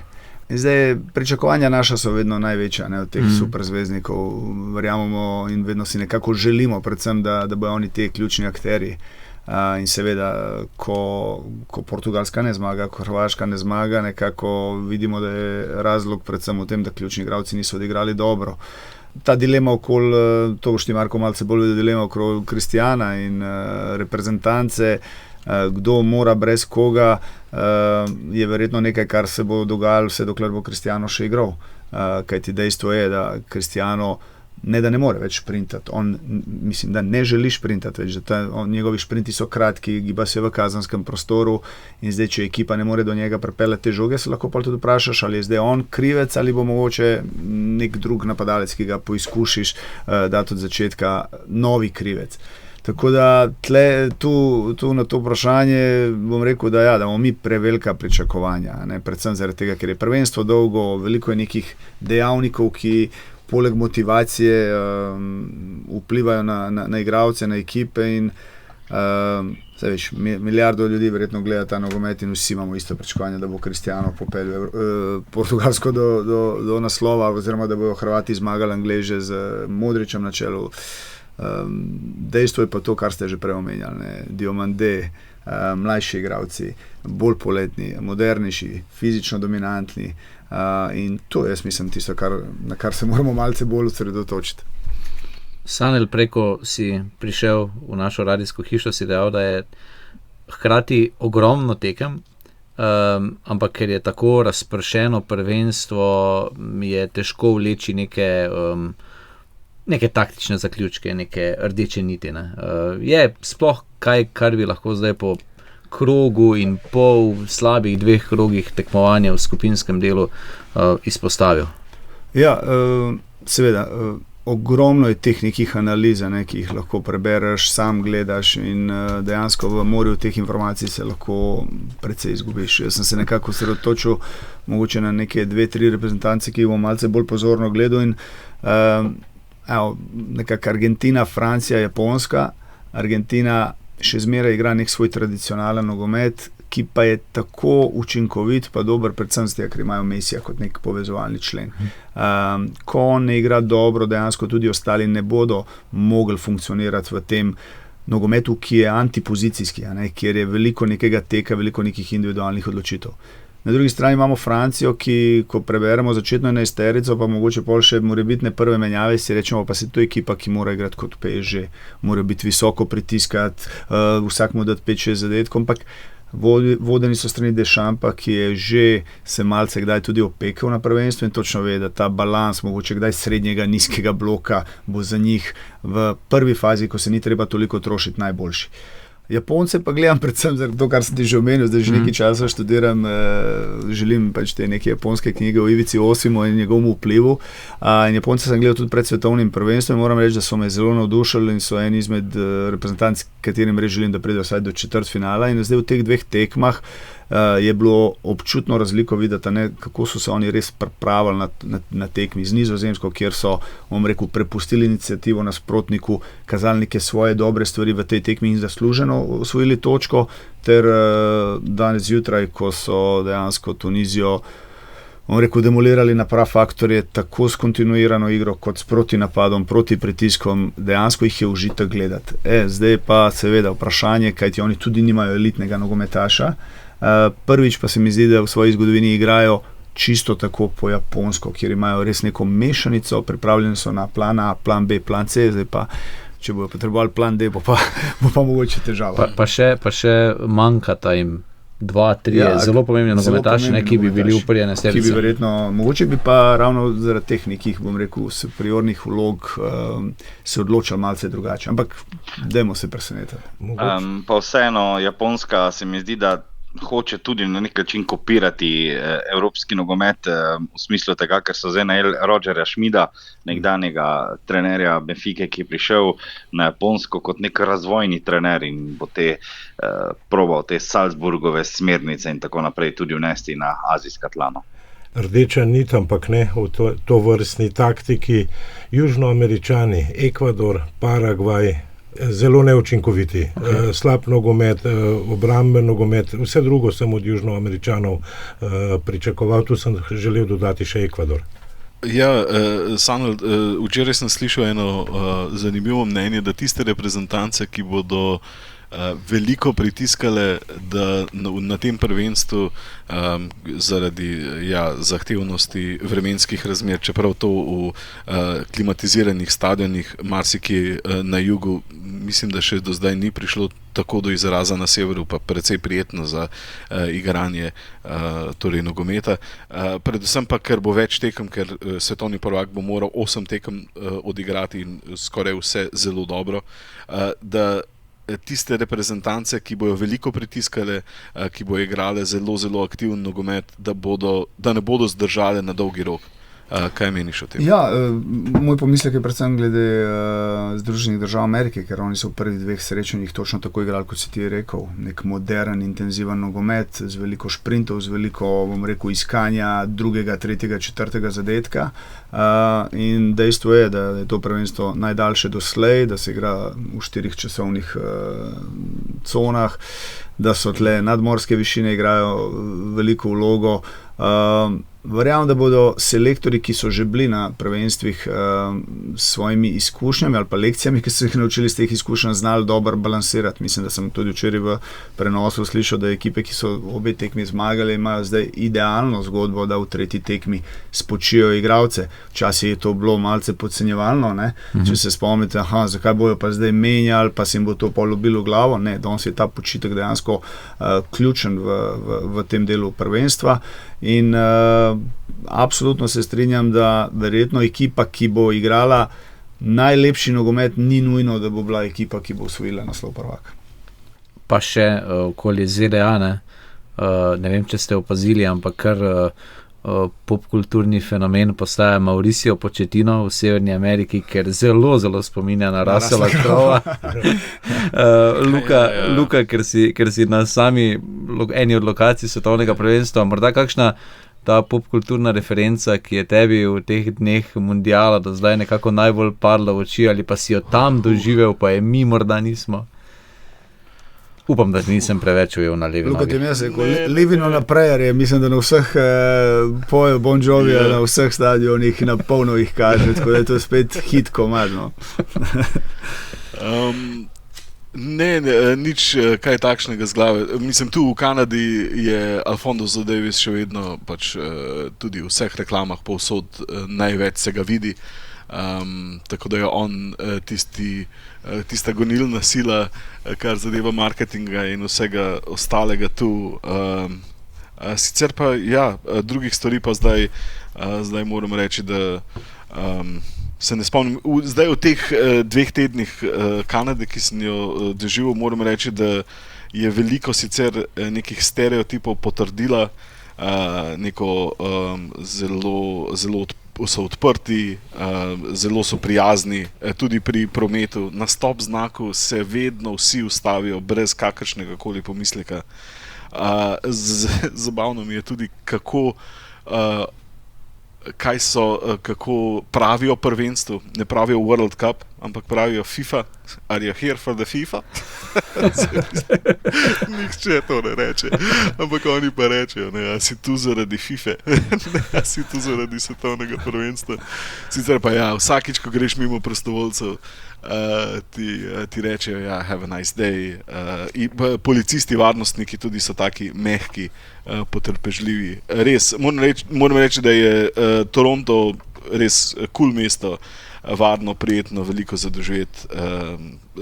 Zdaj, pričakovanja naša so vedno največja od teh superzvezdnikov. Verjamemo in vedno si nekako želimo, predvsem, da bojo oni ti ključni akterji. In seveda, ko Portugalska ne zmaga, ko Hrvaška ne zmaga, nekako vidimo, da je razlog predvsem v tem, da ključni igralci niso odigrali dobro. Ta dilema okoli, to boš ti Marko malce bolj vedel, dilema okoli Kristijana in reprezentance, kdo mora brez koga, je verjetno nekaj, kar se bo dogajalo vse dokler bo Kristijano še igral. Kajti dejstvo je, da Kristijano ne da ne more več sprintati, mislim, da ne želi sprintati več, njegovi šprinti so kratki, giba se v kazanskem prostoru in zdaj, če ekipa ne more do njega pripeljati te žoge, se lahko pa tudi vprašaš, ali je zdaj on krivec ali bo mogoče nek drug napadalec, ki ga poizkušiš dati od začetka, novi krivec. Tako da tu na to vprašanje bom rekel, da imamo mi prevelika pričakovanja, predvsem zaradi tega, ker je prvenstvo dolgo, veliko je nekih dejavnikov, ki poleg motivacije vplivajo na igralce, na ekipe in milijardo ljudi verjetno gleda ta nogomet in vsi imamo isto pričakovanje, da bo Kristijano popeljal Portugalsko do naslova oziroma da bojo Hrvati zmagali Angleže z Modrićem na čelu. Dejstvo je pa to, kar ste že prej omenjali, Diomande, mlajši igralci, bolj poletni, modernejši, fizično dominantni, in to je, jaz mislim, tisto, na kar se moramo malce bolj osredotočiti. Sanel, preko si prišel v našo radijsko hišo, si dejal, da je hkrati ogromno tekem, ampak ker je tako razpršeno prvenstvo, je težko vleči neke taktične zaključke, neke rdeče niti. Je sploh kaj, kar bi lahko zdaj po krogu in pol slabih 2 krogih tekmovanja v skupinskem delu izpostavil? Ja, seveda, ogromno je teh nekih analiz, ki jih lahko prebereš, sam gledaš in dejansko v morju teh informacij se lahko precej izgubiš. Jaz sem se nekako osredotočil mogoče na neke 2-3 reprezentance, ki jih bom malce bolj pozorno gledal in nekako Argentina, Francija, Japonska. Argentina še zmeraj igra nek svoj tradicionalen nogomet, ki pa je tako učinkovit pa dober, predvsem z tega, ker imajo Messija kot nek povezovalni člen. Ko on ne igra dobro, dejansko tudi ostali ne bodo mogli funkcionirati v tem nogometu, ki je antipozicijski, kjer je veliko nekega teka, veliko nekih individualnih odločitev. Na drugi strani imamo Francijo, ki, ko preberemo začetno 11-terico, pa mogoče pol še morebitne prve menjave, si rečemo, pa se to ekipa, ki mora igrati kot PSG, mora biti visoko pritiskati, vsak mu dati 5-6 zadetkov, ampak vodeni so strani Deschampa, ki je že se malce kdaj tudi opekel na prvenstvu in točno ve, da ta balans, mogoče kdaj srednjega, nizkega bloka, bo za njih v prvi fazi, ko se ni treba toliko trošiti, najboljši. Japonce pa gledam predvsem zaradi to, kar sem ti že omenil, zdaj že nekaj časa študiram, želim pač te neke japonske knjige o Ivici Osimo in njegovemu vplivu. In Japonce sem gledal tudi pred svetovnim prvenstvom in moram reči, da so me zelo navdušili in so eni izmed reprezentanc, katerim res želim, da pridejo vsaj do četrtfinala. In zdaj v teh dveh tekmah je bilo občutno razliko videti, kako so se oni res pripravili na tekmi z Nizozemsko, kjer so, prepustili iniciativo nasprotniku, kazali neke svoje dobre stvari v tej tekmi in zasluženo osvojili točko, ter danes zjutraj, ko so dejansko Tunizijo demolirali na prav faktorje, tako s kontinuirano igro, kot s protinapadom, proti pritiskom, dejansko jih je užitek gledati. Zdaj pa seveda vprašanje, kajti oni tudi nimajo elitnega nogometaša. Prvič pa se mi zdi, da v svoji zgodovini igrajo čisto tako po japonsko, kjer imajo res neko mešanico, pripravljeni so na plan A, plan B, plan C, zdaj pa če bojo potrebovali plan D, bo pa mogoče težava. Pa še manjkata jim 2-3 zelo pomembni nogometaši, ki bi bili uprjene Ki serice. bi verjetno, mogoče bi pa ravno zaradi teh nekih, superiornih vlog se odločali malce drugače, ampak dajmo se presenetiti. Pa vseeno, Japonska se mi zdi, da hoče tudi na nek način kopirati evropski nogomet v smislu tega, ker so zdaj najeli Rogerja Schmida, nekdanjega trenerja Benfique, ki je prišel na Japonsko kot nek razvojni trener in bo probal te Salzburgove smernice in tako naprej tudi vnesti na azijska tla. Rdeča nit, ampak ne v to vrstni taktiki. Južnoameričani, Ekvador, Paragvaj, zelo neučinkoviti, slab nogomet, obramben nogomet, vse drugo sem od Južnoameričanov pričakoval, tu sem želel dodati še Ekvador. Ja, Sanel, včeraj sem slišal eno zanimivo mnenje, da tiste reprezentance, ki bodo veliko pritiskale, da na tem prvenstvu zaradi zahtevnosti vremenskih razmer, čeprav to v klimatiziranih stadionih marsikje na jugu, mislim, da še do zdaj ni prišlo tako do izraza, na severu pa precej prijetno za igranje torej nogometa. Predvsem pa, ker bo več tekem, ker svetovni prvak bo moral 8 tekem odigrati in skoraj vse zelo dobro, da tiste reprezentance, ki bojo veliko pritiskale, ki bojo igrale zelo, zelo aktiven nogomet, da ne bodo zdržale na dolgi rok. Kaj meniš o tem? Ja, moj pomislek je predvsem glede Združenih držav Amerike, ker oni so v prvih dveh srečanjih točno tako igrali, kot si ti rekel, nek modern, intenziven nogomet z veliko šprintov, z veliko, iskanja drugega, tretjega, četrtega zadetka. In dejstvo je, da je to prvenstvo najdaljše doslej, da se igra v 4 časovnih conah, da so tle nadmorske višine igrajo veliko vlogo. Verjamem, da bodo selektorji, ki so že bili na prvenstvih s svojimi izkušnjami ali pa lekcijami, ki so jih naučili z teh izkušenj, znali dobro balansirati. Mislim, da sem tudi včeraj v prenosu slišal, da ekipe, ki so obe tekmi zmagali, imajo zdaj idealno zgodbo, da v tretji tekmi spočijo igralce. Včasih je to bilo malce podcenjevalno, ne? Če se spomnite, zakaj bojo pa zdaj menjali, pa se jim bo to polubilo glavo. Ne, danes je ta počitek dejansko ključen v tem delu prvenstva. In absolutno se strinjam, da verjetno ekipa, ki bo igrala najlepši nogomet, ni nujno, da bo bila ekipa, ki bo osvojila naslov prvaka. Pa še okoli ZDA, ne vem, če ste opazili, ampak kar popkulturni fenomen postaja Mauricio Pochettino v Severni Ameriki, ker zelo, zelo spominja na Russella Crowe. Luka, ker si na eni od lokacij svetovnega prvenstva, morda kakšna ta popkulturna referenca, ki je tebi v teh dneh mundiala do zdaj nekako najbolj padla v oči, ali pa si jo tam doživel, pa je mi morda nismo? Upam, da nisem preveč ujel na levi nogi. Livino na prejer, mislim, da na vseh pojev Bon Jovija, na vseh stadionih na polno jih kaže, tako da je to spet hit komadno. Ne, nič kaj takšnega z glave. Mislim, tu v Kanadi je Alphonso Davies še vedno tudi v vseh reklamah povsod največ se ga vidi. Tako da je on tista gonilna sila, kar zadeva marketinga in vsega ostalega tu. Sicer pa drugih stvari pa zdaj moram reči, da se ne spomnim. Zdaj v teh 2 tednih Kanade, ki sem jo doživel, moram reči, da je veliko sicer nekih stereotipov potrdila, neko zelo so odprti, zelo so prijazni, tudi pri prometu. Na stop znaku se vedno vsi ustavijo, brez kakršnega koli pomisleka. Zabavno mi je tudi, kako pravijo prvenstvu. Ne pravijo World Cup, ampak pravijo FIFA. Are you here for the FIFA? Nihče to ne reče, ampak oni pa rečejo, a si tu zaradi FIFA, a si tu zaradi svetovnega prvenstva. Sicer pa vsakič, ko greš mimo prostovoljcev, ti rečejo, have a nice day. Policisti, varnostniki tudi so taki mehki, potrpežljivi. Res, moram reči, da je Toronto res cool mesto, varno, prijetno, veliko zadoživeti,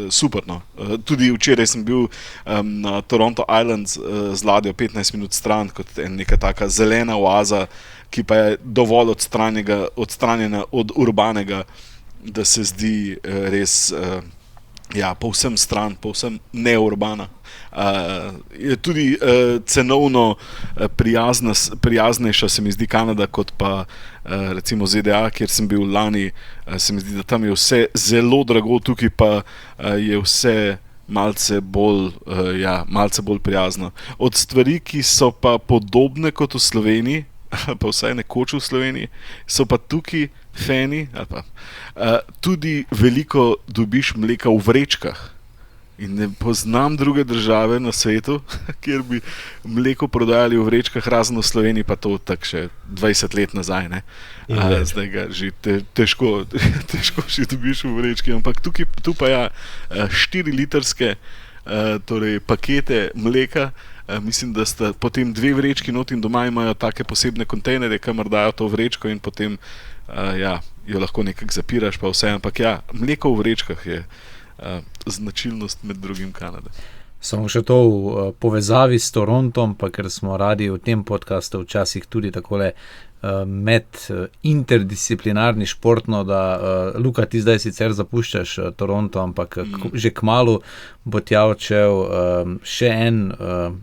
superno. Tudi včeraj sem bil na Toronto Islands z ladjo 15 minut stran, kot neka taka zelena oaza, ki pa je dovolj odstranjena od urbanega, da se zdi res povsem stran, povsem neurbana. Je tudi cenovno prijaznejša se mi zdi Kanada kot pa recimo ZDA, kjer sem bil lani. Se mi zdi, da tam je vse zelo drago, tukaj pa je vse malce bolj prijazno. Od stvari, ki so pa podobne kot v Sloveniji, pa vsaj nekoč v Sloveniji, so pa tukaj feni, tudi veliko dobiš mleka v vrečkah. In ne poznam druge države na svetu, kjer bi mleko prodajali v vrečkah, razen v Sloveniji, pa to tako še 20 let nazaj. Zdaj ga že težko še dobiš v vrečki, ampak tu pa 4-litrske torej pakete mleka. Mislim, da sta potem 2 vrečki not in doma imajo take posebne kontejnerje, kamor dajo to vrečko in potem jo lahko nekako zapiraš, pa vse. Ampak mleko v vrečkah je značilnost med drugim Kanade. Samo še to v povezavi s Torontom, pa ker smo radi v tem podcastu včasih tudi takole med interdisciplinarni športno, da Luka, ti zdaj sicer zapuščaš Toronto, ampak že kmalu bo tja odšel še en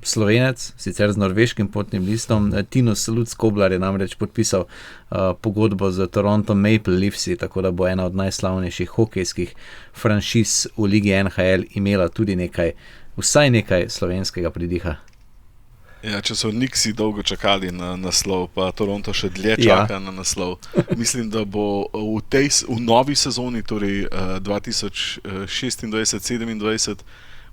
Slovenec, sicer z norveškim potnim listom. Tinus Lutz-Koblar je namreč podpisal pogodbo z Toronto Maple Leafsi, tako da bo ena od najslavnejših hokejskih franšiz v ligi NHL imela tudi vsaj nekaj slovenskega pridiha. Če so Nixi dolgo čakali na naslov, pa Toronto še dlje čaka na naslov. Mislim, da bo v novi sezoni, torej 2026-27,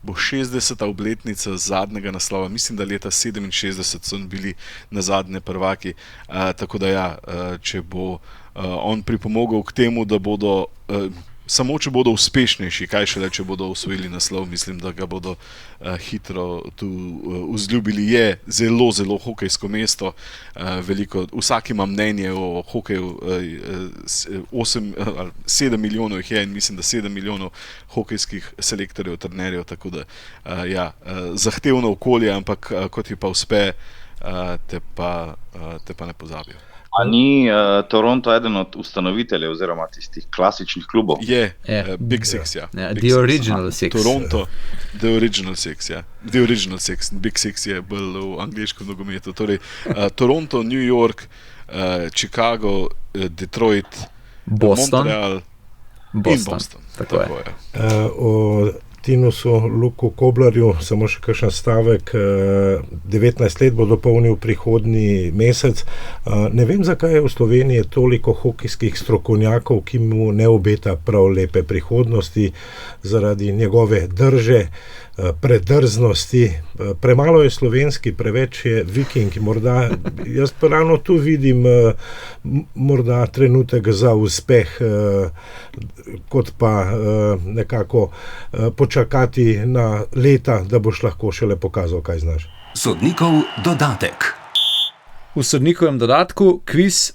bo 60. obletnica zadnjega naslova. Mislim, da leta 67 so bili na zadnje prvaki. Tako da če bo on pripomogel k temu, da bodo samo če bodo uspešnejši, kaj šele, če bodo osvojili naslov, mislim, da ga bodo hitro tu vzljubili. Je zelo, zelo hokejsko mesto, vsak ima mnenje o hokeju, 7 milijonov jih je in mislim, da 7 milijonov hokejskih selektorjev, trenerjev, tako da zahtevno okolje, ampak kot ji pa uspe, te pa ne pozabijo. A ni Toronto eden od ustanoviteljev oziroma tistih klasičnih klubov? Je, Big Six, The Original Six. Toronto, The Original Six, The Original Six. Big Six je bolj v angleškem nogometu. Torej, Toronto, New York, Chicago, Detroit, Boston. Montreal in Boston. Tako je. O Tinusu Luku Koblarju samo še kakšen stavek. 19 let bo dopolnil prihodnji mesec. Ne vem, zakaj je v Sloveniji toliko hokejskih strokovnjakov, ki mu ne obeta prav lepe prihodnosti zaradi njegove drže, predrznosti. Premalo je slovenski, preveč je viking. Morda, jaz pa ravno tu vidim morda trenutek za uspeh, kot pa nekako počakati na leta, da boš lahko šele pokazal, kaj znaš. Sodnikov dodatek. V sodnikovem dodatku kviz.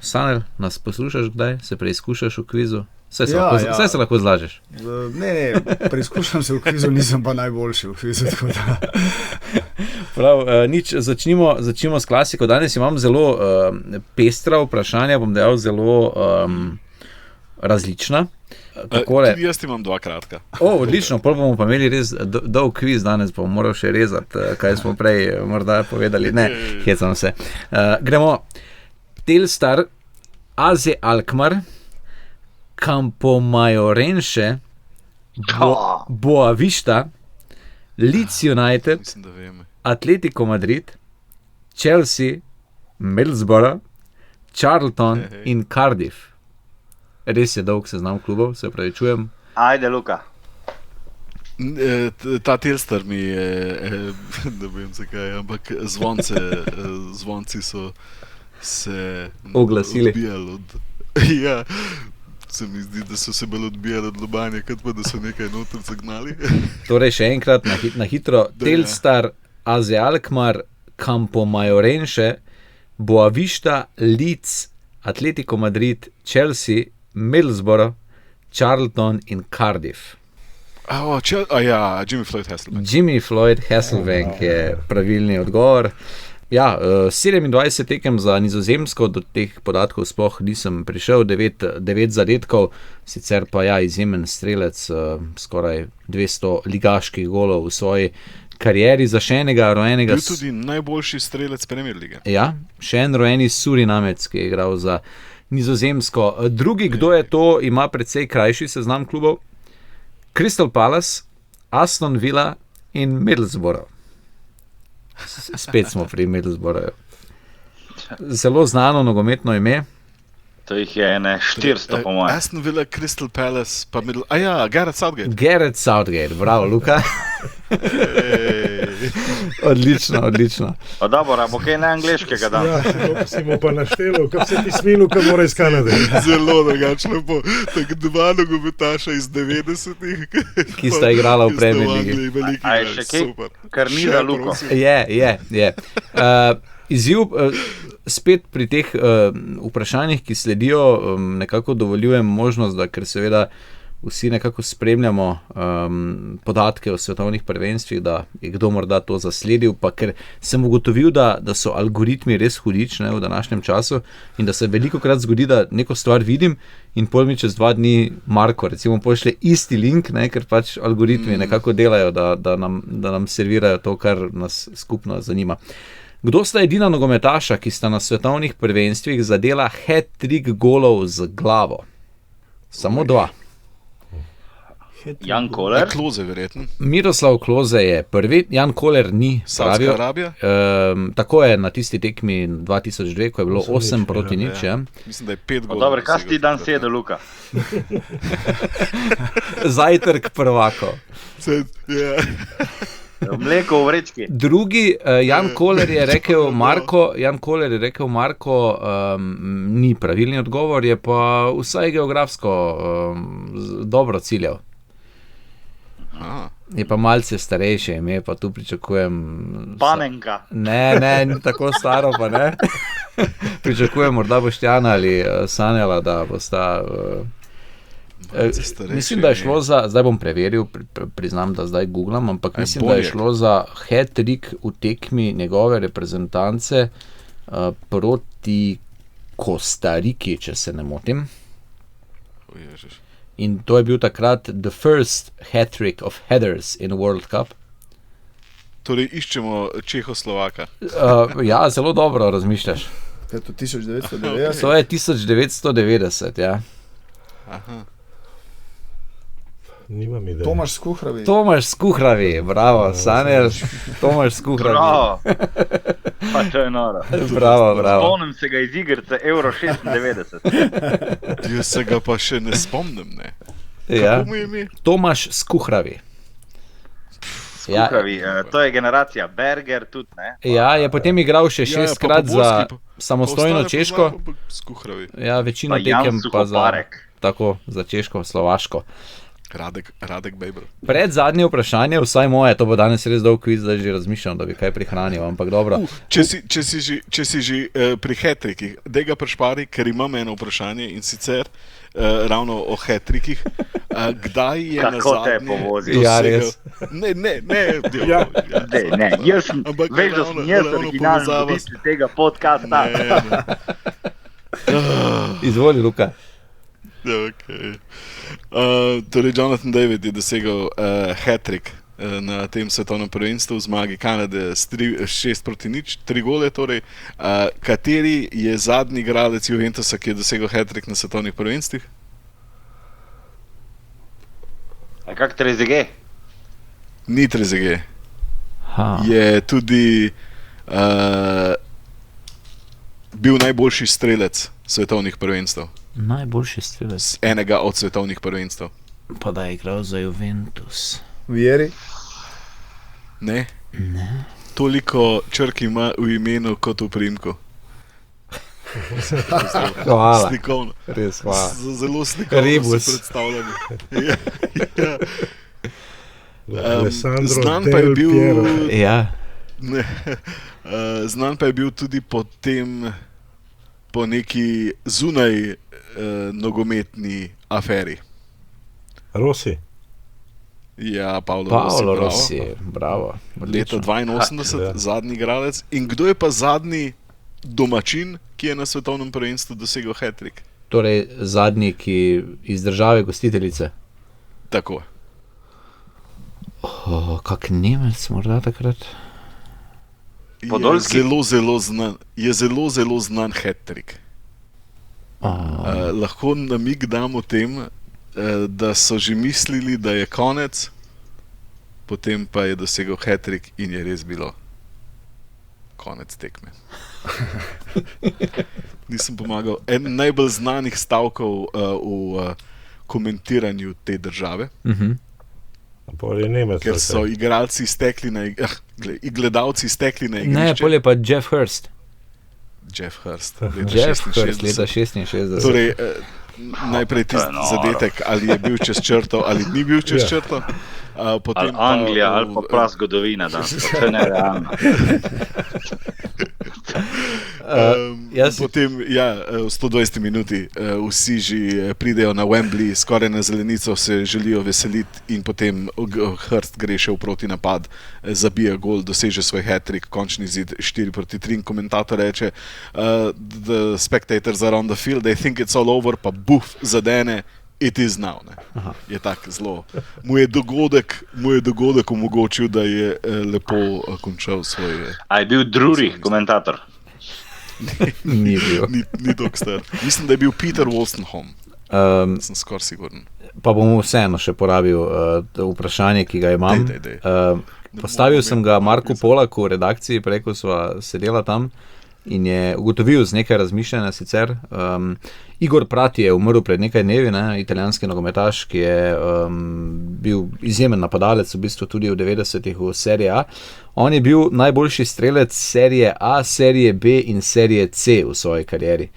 Sanel, nas poslušaš kdaj? Se preizkušaš v kvizu? Vse se lahko zlažeš. Ne, preizkušam se v kvizu, nisem pa najboljši v kvizu. Prav, začnimo s klasiko. Danes imam zelo pestra vprašanja, bom dejal zelo različna. Takole, Tudi jaz imam 2 kratka. odlično, pol bomo pa imeli res dolg kviz danes, pa bomo morali še rezati, kaj smo prej morda povedali. Ne, hecam se. Gremo. Telstar, AZ Alkmaar, Campo Maiorense, Boavista, Leeds United, Mislim, da vem. Atletico Madrid, Chelsea, Middlesbrough, Charlton in Cardiff. Res je dolg seznam klubov, se opravičujem. Ajde, Luka. Ta Telstar mi je, ne vem zakaj, ampak zvonci so se Oglasili. odbijali ja, se mi zdi, da so se bolj odbijali od lobanja, kot pa da so nekaj noter zagnali. Torej, še enkrat na hitro. Da, Telstar, AZ Alkmaar, Campo Maiorense, Boavista, Leeds, Atletico Madrid, Chelsea, Middlesbrough, Charlton in Cardiff. Jimmy Floyd Hasselbank. Jimmy Floyd Hasselbank je pravilni odgovor. Ja, 27 tekem za Nizozemsko, do teh podatkov sploh nisem prišel, 9 zadetkov, sicer pa ja, izjemen strelec, skoraj 200 ligaških golov v svoji karieri, za še enega rojenega. Bil tudi najboljši strelec Premier lige. Ja, še en rojeni Surinamec, ki je igral za Nizozemsko. Drugi, kdo je to, ima precej krajši seznam klubov. Crystal Palace, Aston Villa in Middlesbrough. Spet smo pri Middlesbroughu. Zelo znano nogometno ime. To jih je ene 400 po mojem. Aston Villa, Crystal Palace, pa Gareth Southgate. Gareth Southgate, bravo, Luka. Odlično. Pa dobro, bo kaj na angleškega dan. Ja, to si mu pa naštelo, kaj se ti sminu, kaj mora iz Kanade. Zelo drugačno bo. Tako 2 nogometaša iz 90-ih. Ki sta igrala v Premier ligi. A je še kaj, kar ni za Luko? Je. Izziv, spet pri teh vprašanjih, ki sledijo, nekako dovoljujem možnost, da ker seveda vsi nekako spremljamo podatke o svetovnih prvenstvih, da je kdo morda to zasledil, pa ker sem ugotovil, da so algoritmi res hudič v današnjem času in da se velikokrat zgodi, da neko stvar vidim in pol mi čez 2 dni Marko recimo pošlje isti link, ker pač algoritmi nekako delajo, da nam servirajo to, kar nas skupno zanima. Kdo sta edina nogometaša, ki sta na svetovnih prvenstvih zadela hat-trick golov z glavo? Samo 2. Jan Koller. Klose, verjetno. Miroslav Klose je prvi, Jan Koller ni. Saudska Arabija. Tako je na tisti tekmi 2002, ko je bilo 8 proti nič. Ja. Mislim, da je 5 golov. Dobro, kaj si ti dan sedel, Luka? Zajtrk prvako. Mleko v vrečki. Drugi, Jan Koller je rekel Marko, ni pravilni odgovor, je pa vsaj geografsko dobro ciljal. Je pa malce starejše ime, pa tu pričakujem... Panenka. Ne, ni tako staro pa ne. Pričakujem morda Boštjana ali Sanjala, da bosta... Mislim, da je šlo za, zdaj bom preveril, priznam, da zdaj googlam, ampak mislim, da je šlo za hat-trick v tekmi njegove reprezentance proti Kostariki, če se ne motim. In to je bil takrat the first hat-trick of headers in World Cup. Torej iščemo Čehoslovaka. Ja, zelo dobro razmišljaš. Je to 1990? To je 1990, ja. Aha. Nimam ideje. Tomaš Skuhravi, bravo, Sanjel, Tomaš Skuhravi. Bravo, pa to je noro. Bravo. Spomnim se ga iz igrice Euro 96. Jaz se ga pa še ne spomnim, ne. Ja. Kako mu je ime? Tomaš Skuhravi. Skuhravi, to je generacija Berger tudi, ne? Ja, je potem igral še 6-krat za samostojno Češko. Skuhravi. Ja, večino tekem pa za Češko, Slovaško. Radek Bejbel. Pred zadnje vprašanje, vsaj moje, to bo danes res dolg kviz, da že razmišljam, da bi kaj prihranil, ampak dobro. Če si že pri hat-trickih, da ga prešpari, ker imam eno vprašanje in sicer ravno o hat-trickih. Kdaj je kako nazadnje te povozi? Ja, res. Ne. Jaz veš, da sem jaz originalni voditelj tega podcasta. Izvoli, Luka. Ja, okay. Torej, Jonathan David je dosegel hat-trick na tem svetovnem prvenstvu v zmagi Kanade s 6-0, 3 gole. Torej. Kateri je zadnji igralec Juventusa, ki je dosegel hat-trick na svetovnih prvenstvih? Kak Trezeguet? Ni Trezeguet. Je tudi bil najboljši strelec svetovnih prvenstev. Najboljši strelec. Enega od svetovnih prvenstev. Pa da je igral za Juventus. Vieri? Ne. Toliko črk ima v imenu kot v priimku. Hvala. Slikovno. Res hvala. Zelo slikovno Rebus. se predstavljamo. Alessandro Znan pa je Del bil, Piero. Ja. ne, znan pa je bil tudi po neki zunaj nogometni aferi. Rossi. Ja, Paolo Paolo bravo. Rossi, bravo. Leta Odlično. 82, Ja. zadnji igralec. In kdo je pa zadnji domačin, ki je na svetovnem prvenstvu dosegel hat-trick? Torej, zadnji, ki iz države gostiteljice. Tako. Kak Nemec morda takrat? Podolski? Je zelo znan hat-trick. Lahko namig dam o tem, da so že mislili, da je konec, potem pa je dosegel hat-trick in je res bilo konec tekme. Nisem pomagal. En najbolj znanih stavkov v komentiranju te države, Pa je Nemec. ker so igralci stekli na gledalci stekli na Ne, igrišče. pol je pa Jeff Hurst. Jeff Hurst, leta Jeff Hurst, 66. leta 66. Torej, najprej tisti noro. zadetek, ali je bil čez črto ali ni bil čez Ja. črto. Potem Ali Anglija, ali pa prav zgodovina, da to je nerealno. jaz- Potem, v 120 minuti vsi že pridejo na Wembley, skoraj na zelenico se želijo veseliti in potem Hurst gre še v protinapad, zabija gol, doseže svoj hat-trick, končni zid 4-3 in komentator reče the spectators are on the field, they think it's all over, pa buf, zadene, it is now. Ne. Je tak zelo. Mu je dogodek omogočil, da je lepo končal svoj. A je bil Drury komentator? Ni bil. Ni dolg star. Mislim, da je bil Peter Wolstenholme. Sem skoraj siguren. Pa bom vseeno še porabil vprašanje, ki ga imam. Dej. Postavil sem ga Marku Polaku v redakciji, prej ko sva sedela tam in je ugotovil z nekaj razmišljanja sicer. Igor Prati je umrl pred nekaj dnevi, italijanski nogometaš, ki je bil izjemen napadalec, v bistvu tudi v 90-ih v seriji A. On je bil najboljši strelec serije A, serije B in serije C v svoji karieri.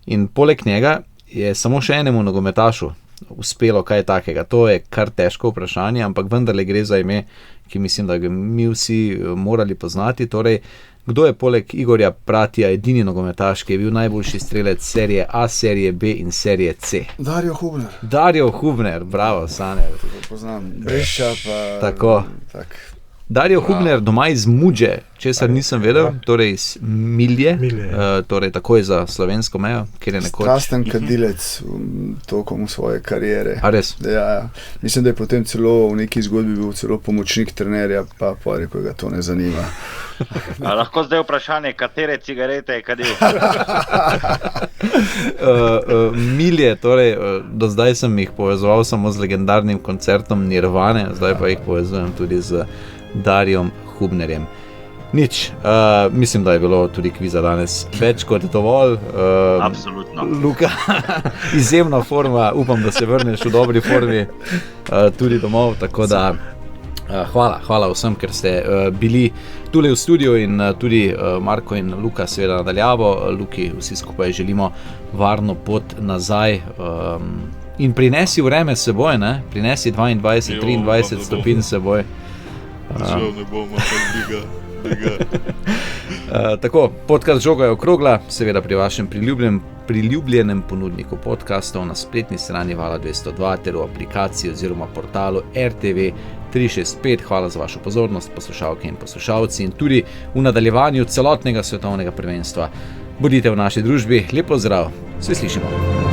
In poleg njega je samo še enemu nogometašu uspelo kaj takega. To je kar težko vprašanje, ampak vendarle gre za ime, ki mislim, da ga mi vsi morali poznati. Torej, kdo je poleg Igorja Pratija edini nogometaš, ki je bil najboljši strelec serije A, serije B in serije C? Dario Hubner. Dario Hubner, bravo, Saner. Poznam. Brešča pa... Tako. Tak. Dario Hubner doma iz Muđe, česar nisem vedel, torej iz Milje, torej takoj za slovensko mejo, kjer je nekoč... Strasten kadilec tokom svoje kariere. A res? Ja. Mislim, da je potem celo v neki zgodbi bil celo pomočnik trenerja, pa rekel, ga to ne zanima. A lahko zdaj vprašanje, katere cigarete je kadil? Milje, torej do zdaj sem jih povezoval samo z legendarnim koncertom Nirvane, zdaj pa jih povezujem tudi z Darijom Hubnerjem. Nič, mislim, da je bilo tudi kviza danes več kot dovolj. Absolutno. Luka, izjemna forma, upam, da se vrneš v dobri formi tudi domov, tako da hvala vsem, ker ste bili tule v studiu in tudi Marko in Luka seveda nadaljavo. Luki vsi skupaj želimo varno pot nazaj in prinesi vreme s seboj, ne? Prinesi 22, 23 stopinj s seboj. Žal ne bomo, pa liga. Tako, podcast Žoga je okrogla, seveda pri vašem priljubljenem ponudniku podcastov na spletni strani Vala 202 ter v aplikaciji oziroma portalu RTV 365. Hvala za vašo pozornost, poslušalke in poslušalci, in tudi v nadaljevanju celotnega svetovnega prvenstva. Bodite v naši družbi, lep pozdrav, se slišimo.